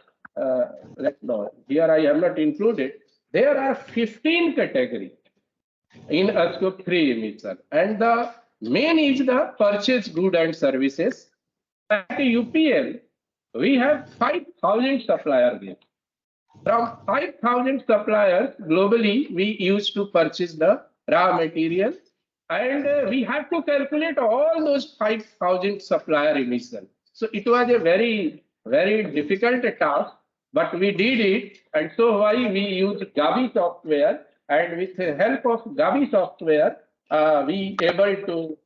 no, here I have not included, there are 15 categories in a scope 3 emission. And the main is the purchase goods and services. At UPL, we have 5,000 suppliers there. From 5,000 suppliers globally, we used to purchase the raw material, and we have to calculate all those 5,000 supplier emissions. So it was a very very difficult task, but we did it. And so why we use Gavi software, and with the help of Gavi software, we able to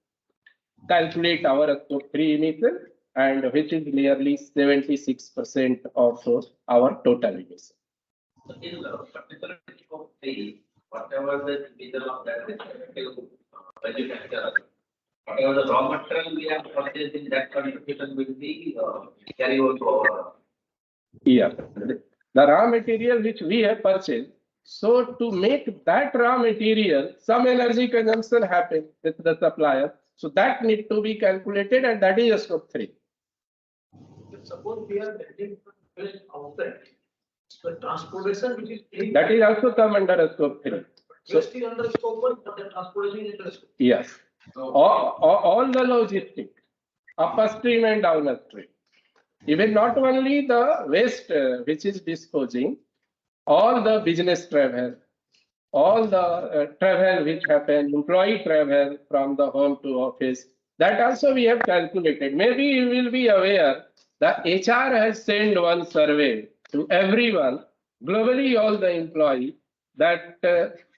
calculate our scope 3 emission, and which is nearly 76% of our total emission. So in the particular scope three, whatever the middle of that respective value factor, whatever the raw material we have purchased in that qualification will be carry over to our. Yeah, the raw material which we have purchased. So to make that raw material, some energy consumption happen with the supplier. So that need to be calculated, and that is a scope 3. Suppose we are getting waste outside, the transportation which is paid. That is also come under a scope 3. Waste is under scope 1, but the transportation is under scope. Yes, all the logistics, upstream and downstream. Even not only the waste which is disposing, all the business travel, all the travel which happen, employee travel from the home to office, that also we have calculated. Maybe you will be aware that HR has sent one survey to everyone, globally all the employees, that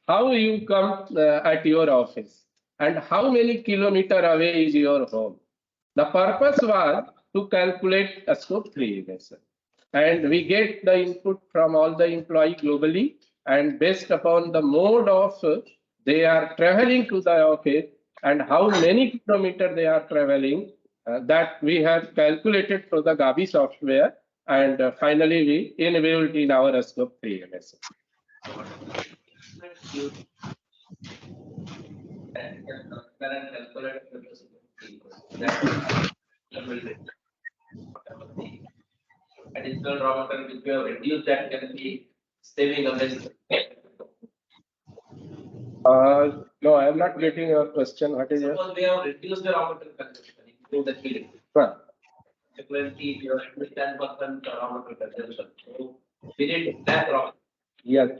how you come at your office and how many kilometer away is your home. The purpose was to calculate a scope 3 emission. And we get the input from all the employees globally, and based upon the mode of they are traveling to the office and how many kilometers they are traveling, that we have calculated through the Gavi software, and finally we inbuilt in our scope 3 emission. Additional raw material which we have reduced, that can be saving against. No, I am not getting your question. What is your? Suppose we have reduced the raw material consumption, include the heating. Well, Equivalently, you have 10% raw material consumption. So we need that raw. yes.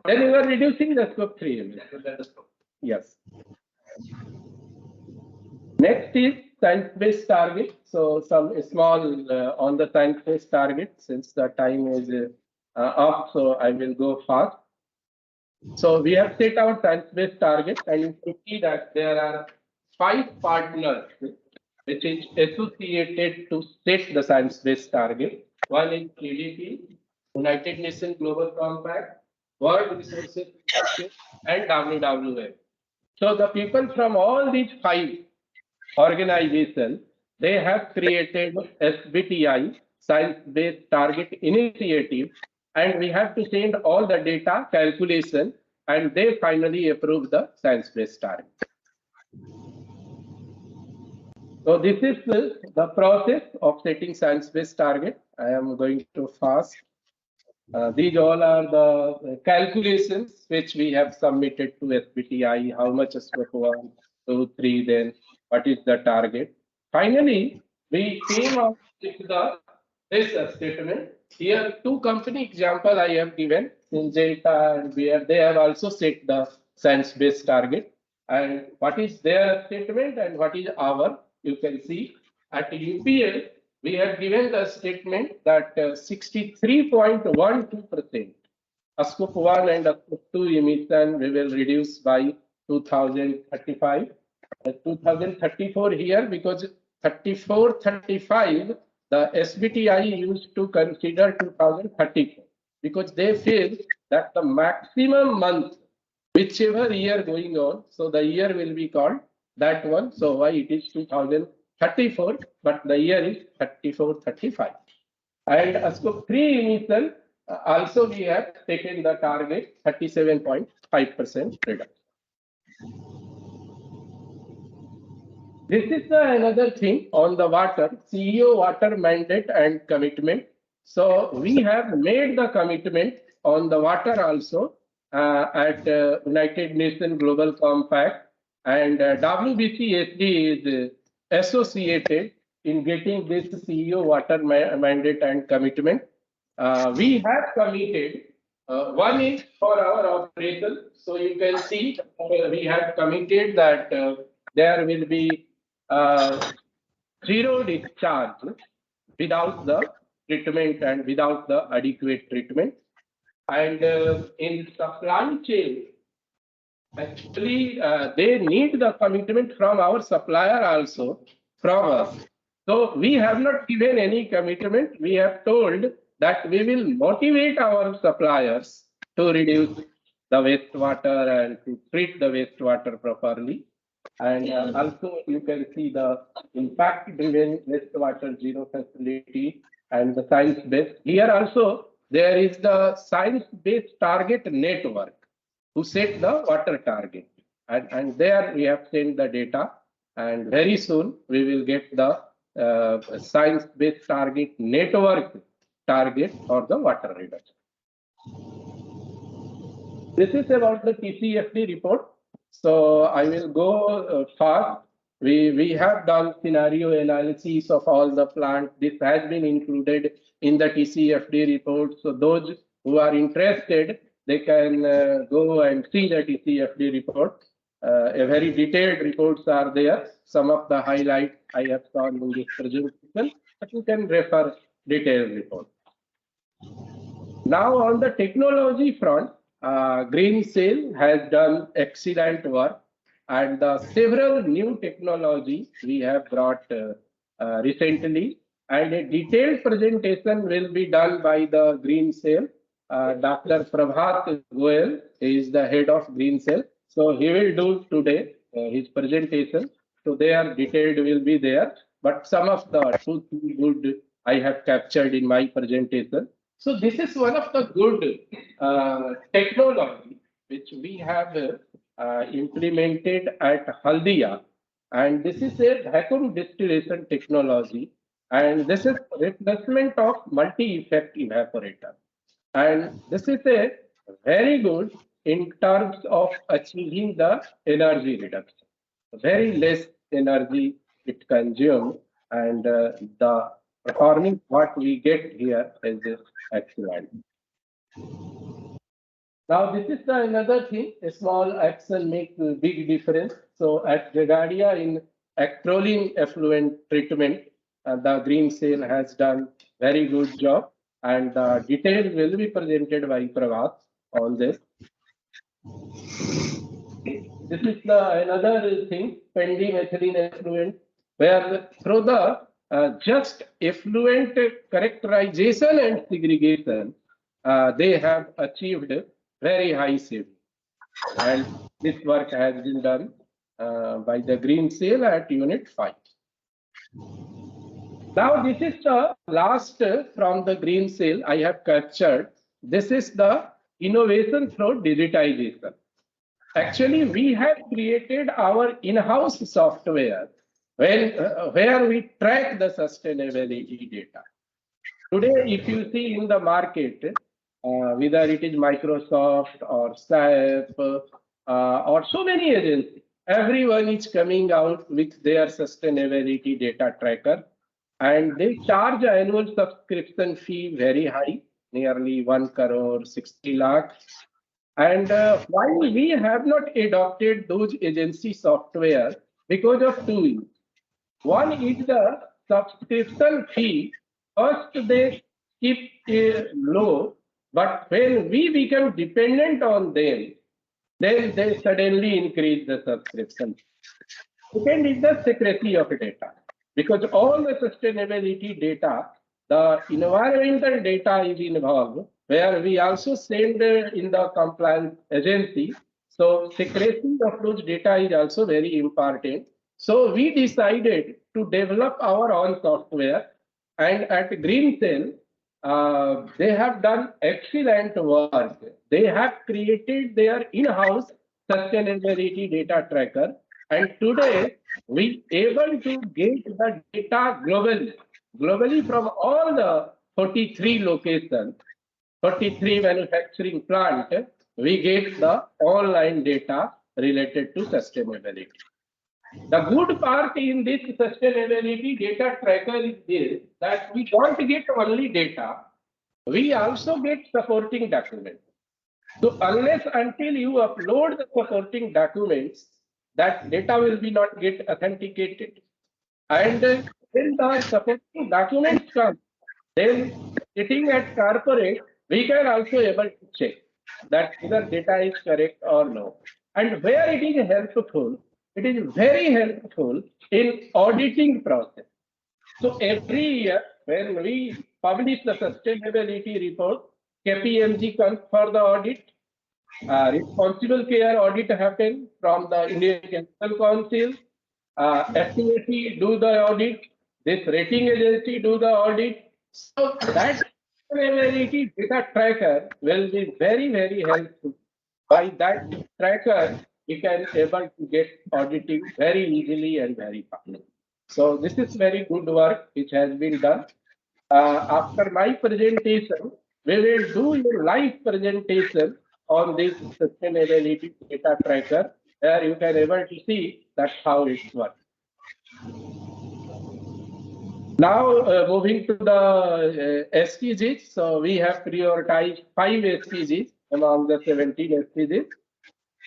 Then you are reducing the scope 3 emission. That will be the scope. Yes. Next is science-based target. So some small on the science-based target, since the time is up, so I will go fast. So we have set our science-based target, and you can see that there are 5 partners which is associated to set the science-based target. One is GDP, United Nations Global Compact, World Resources Institute, and WWF. So the people from all these 5 organizations, they have created SBTI, Science-Based Target Initiative, and we have to send all the data calculation, and they finally approve the science-based target. So this is the process of setting science-based target. I am going too fast. These all are the calculations which we have submitted to SBTI, how much scope 1, 2, 3, then what is the target. Finally, we came up with this statement. Here, 2 company example I have given, Syngenta and Bayer, they have also set the science-based target. And what is their statement and what is our, you can see at UPL, we have given the statement that 63.12% scope 1 and scope 2 emission we will reduce by 2035. 2034 here, because 34-35 the SBTI used to consider 2034, because they feel that the maximum month, whichever year going on, so the year will be called that one. So why it is 2034, but the year is 34-35. And scope 3 emission, also we have taken the target 37.5% reduction. This is another thing on the water, CEO water mandate and commitment. So we have made the commitment on the water also at United Nations Global Compact, and WBCSD is associated in getting this CEO water mandate and commitment. We have committed, one is for our operation. So you can see we have committed that there will be 0 discharge without the treatment and without the adequate treatment. And in supply chain, actually, they need the commitment from our supplier also, from us. So we have not given any commitment. We have told that we will motivate our suppliers to reduce the wastewater and to treat the wastewater properly. And also you can see the impact-driven wastewater zero facility and the science-based. Here also there is the science-based target network who set the water target. And there we have sent the data, and very soon we will get the science-based target network target for the water reduction. This is about the TCFD report. So I will go fast. We have done scenario analysis of all the plants. This has been included in the TCFD report. So those who are interested, they can go and see the TCFD report. A very detailed reports are there. Some of the highlights I have shown in this presentation, but you can refer detailed report. Now on the technology front, Green Cell has done excellent work, and several new technologies we have brought recently, and a detailed presentation will be done by the Green Cell. Dr. Prabhat Goel is the head of Green Cell, so he will do today his presentation. So their detailed will be there, but some of the two good I have captured in my presentation. So this is one of the good technology which we have implemented at Haldia, and this is a vacuum distillation technology, and this is replacement of multi-effect evaporator, and this is a very good in terms of achieving the energy reduction. Very less energy it consumes, and the performing what we get here is excellent. Now this is another thing, a small action makes a big difference. So at Jagadia in acrolein effluent treatment, the Green Cell has done very good job, and details will be presented by Prabhat on this. This is another thing, pendimethalin effluent, where through the just effluent characterization and segregation, they have achieved very high safety. And this work has been done by the Green Cell at Unit 5. Now this is the last from the Green Cell I have captured. This is the innovation through digitization. Actually, we have created our in-house software where we track the sustainability data. Today, if you see in the market, whether it is Microsoft or SAP or so many agencies, everyone is coming out with their sustainability data tracker, and they charge annual subscription fee very high, nearly 1 crore 60 lakh. And while we have not adopted those agency software because of two things. One is the subscription fee. First, they keep low, but when we become dependent on them, then they suddenly increase the subscription. Second is the secrecy of data, because all the sustainability data, the environmental data is involved, where we also send in the compliance agency. So secrecy of those data is also very important. So we decided to develop our own software, and at Green Cell, they have done excellent work. They have created their in-house sustainability data tracker, and today we able to get the data globally from all the 43 locations, 43 manufacturing plant. We get the online data related to sustainability. The good part in this sustainability data tracker is this, that we don't get only data, we also get supporting documents. So unless until you upload the supporting documents, that data will be not get authenticated. And when the supporting documents come, Then sitting at corporate, we can also able to check that whether data is correct or no. And where it is helpful, it is very helpful in auditing process. So every year when we publish the sustainability report, KPMG comes for the audit, responsible care audit happen from the Indian Chemical Council, FTSE do the audit, this rating agency do the audit. So that sustainability data tracker will be very, very helpful. By that tracker, we can able to get auditing very easily and very fast. So this is very good work which has been done. After my presentation, we will do a live presentation on this sustainability data tracker, where you can able to see that how it works. Now, moving to the SDGs. So we have prioritized 5 SDGs among the 17 SDGs.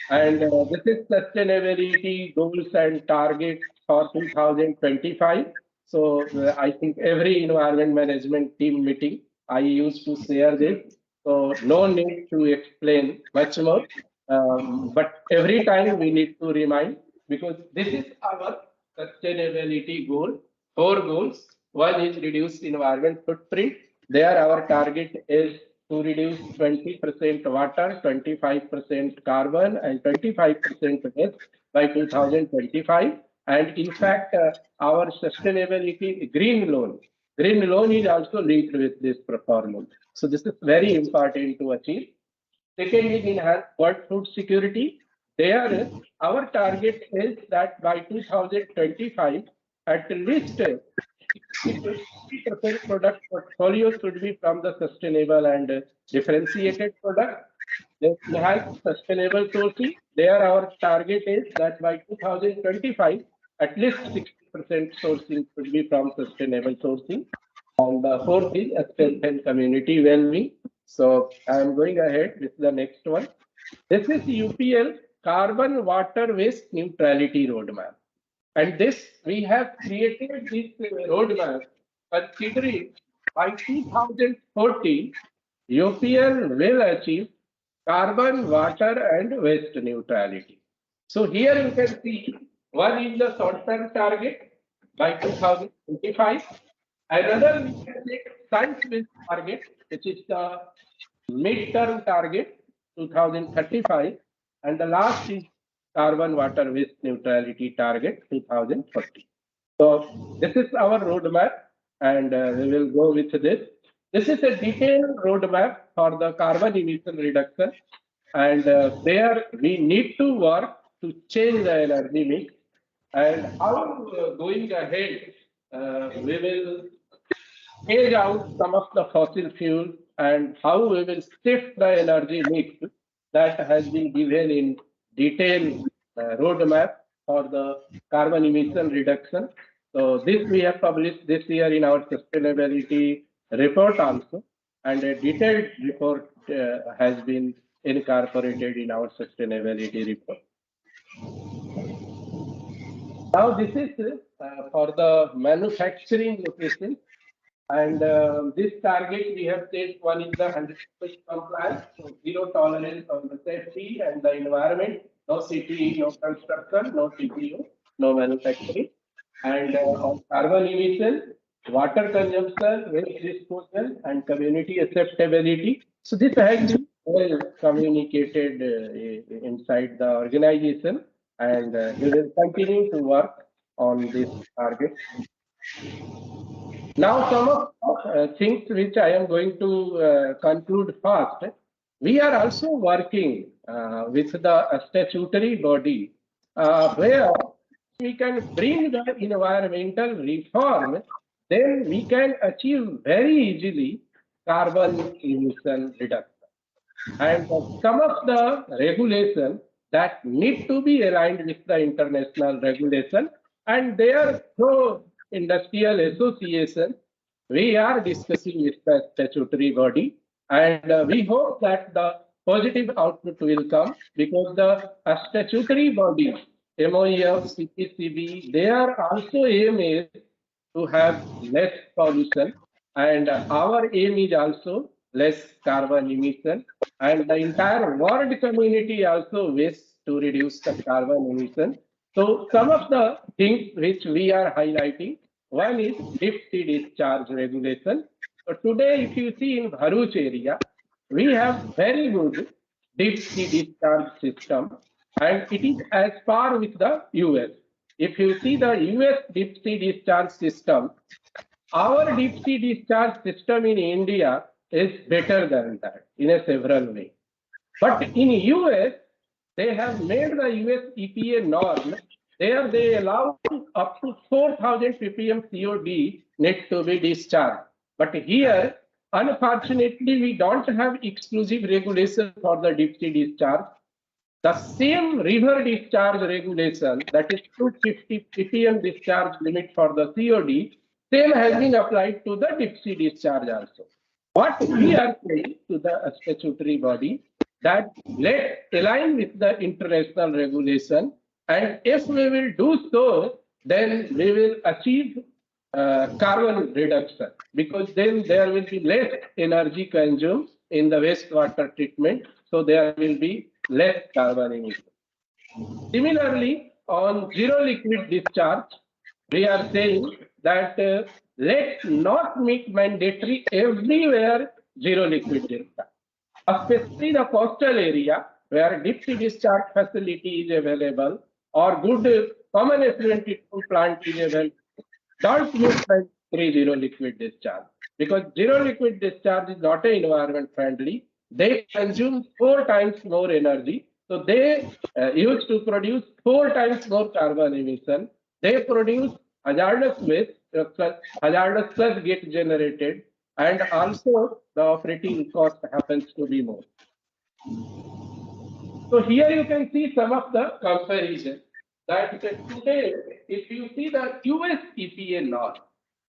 And this is sustainability goals and targets for 2025. So I think every environment management team meeting, I used to share this. So no need to explain much more. But every time we need to remind, because this is our sustainability goal, 4 goals. One is reduce environment footprint. There our target is to reduce 20% water, 25% carbon, and 25% waste by 2025. And in fact, our sustainability green loan is also linked with this performance. So this is very important to achieve. Second is enhance world food security. There, our target is that by 2025, at least 60% product portfolio should be from the sustainable and differentiated product. Then enhance sustainable sourcing. There, our target is that by 2025, at least 60% sourcing should be from sustainable sourcing. And the fourth is strengthen community well-being. So I am going ahead with the next one. This is UPL Carbon Water Waste Neutrality Roadmap. And this, we have created this roadmap considering by 2040, UPL will achieve carbon, water, and waste neutrality. So here you can see one is the short-term target by 2025. Another we can take science-based target, which is the mid-term target 2035, and the last is carbon water waste neutrality target 2040. So this is our roadmap, and we will go with this. This is a detailed roadmap for the carbon emission reduction, and there we need to work to change the energy mix. And how going ahead, we will phase out some of the fossil fuel and how we will shift the energy mix that has been given in detailed roadmap for the carbon emission reduction. So this we have published this year in our sustainability report also, and a detailed report has been incorporated in our sustainability report. Now this is for the manufacturing location. And this target we have set, one is the 100% compliance, so zero tolerance on the safety and the environment, no CTE, no construction, no TPO, no manufacturing. And on carbon emission, water consumption, waste disposal, and community acceptability. So this has been well communicated inside the organization, and we will continue to work on this target. Now, some of things which I am going to conclude fast. We are also working with the statutory body where we can bring the environmental reform, then we can achieve very easily carbon emission reduction. And some of the regulation that need to be aligned with the international regulation, and there through industrial association, we are discussing with the statutory body, and we hope that the positive output will come because the statutory body, MOEF, CPCB, their also aim is to have less pollution, And our aim is also less carbon emission. And the entire world community also wishes to reduce the carbon emission. So some of the things which we are highlighting, one is deep sea discharge regulation. So today, if you see in Bharuch area, we have very good deep sea discharge system, and it is as par with the US. If you see the US deep sea discharge system, our deep sea discharge system in India is better than that in a several way. But in US, they have made the US EPA norm. There they allow up to 4,000 ppm COD net to be discharged. But here, unfortunately, we don't have exclusive regulation for the deep sea discharge. The same river discharge regulation, that is 250 ppm discharge limit for the COD, same has been applied to the deep sea discharge also. What we are saying to the statutory body, that let's align with the international regulation, and if we will do so, then we will achieve carbon reduction, because then there will be less energy consumed in the wastewater treatment, so there will be less carbon emission. Similarly, on zero liquid discharge, we are saying that let's not make mandatory everywhere zero liquid discharge, especially the coastal area where deep sea discharge facility is available or good common effluent treatment plant is available. Don't use zero liquid discharge, because zero liquid discharge is not environment friendly. They consume 4 times more energy. So they used to produce 4 times more carbon emission. They produce hazardous waste, hazardous plus get generated, and also the operating cost happens to be more. So here you can see some of the comparison that today, if you see the US EPA norm,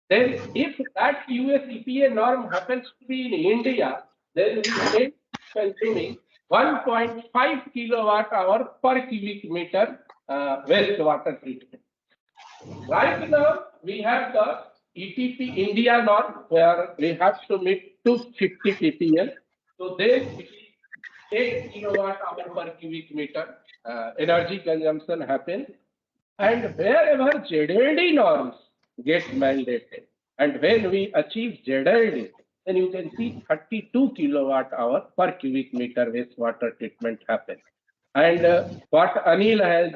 then if that US EPA norm happens to be in India, then we may be consuming 1.5 kilowatt hour per cubic meter wastewater treatment. Right now, we have the ETP India norm where we have to meet 250 ppm. So then it is 8 kilowatt hour per cubic meter energy consumption happens. And wherever ZLD norms get mandated, and when we achieve ZLD, then you can see 32 kilowatt hour per cubic meter wastewater treatment happens. And what Anil has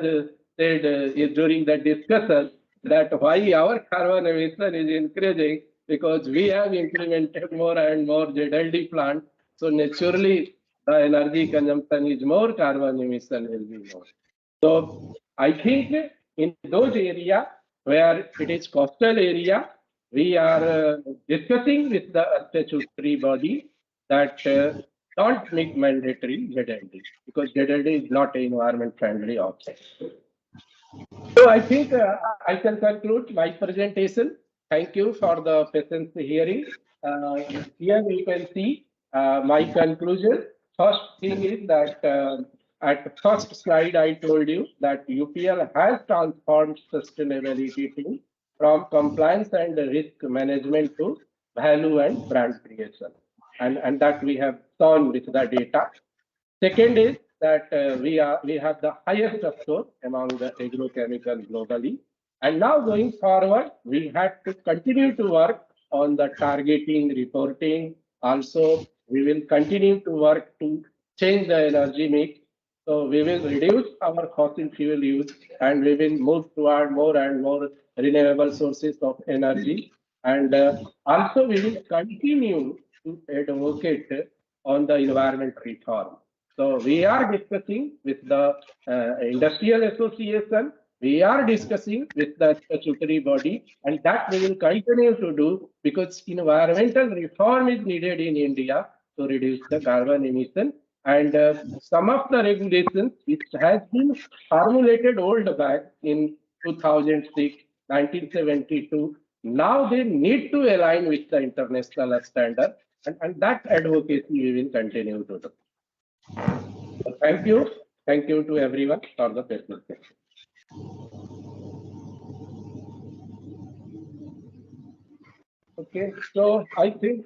said is during the discussion, that why our carbon emission is increasing, because we have implemented more and more ZLD plant. So naturally, the energy consumption is more, carbon emission will be more. So I think in those areas where it is coastal area, we are discussing with the statutory body that don't make mandatory ZLD, because ZLD is not an environment friendly option. So I think I can conclude my presentation. Thank you for the patience hearing. Here you can see my conclusion. First thing is that at first slide I told you that UPL has transformed sustainability team from compliance and risk management to value and brand creation. And that we have shown with the data. Second is that we have the highest score among the agrochemical globally. And now going forward, we have to continue to work on the targeting, reporting. Also, we will continue to work to change the energy mix. So we will reduce our fossil fuel use, and we will move toward more and more renewable sources of energy. And also we will continue to advocate on the environment reform. So we are discussing with the industrial association, we are discussing with the statutory body, and that we will continue to do, because environmental reform is needed in India to reduce the carbon emission. And some of the regulations which has been formulated old back in 2006, 1972, now they need to align with the international standard, and that advocacy we will continue to do. So thank you. Thank you to everyone for the patience. Okay, so I think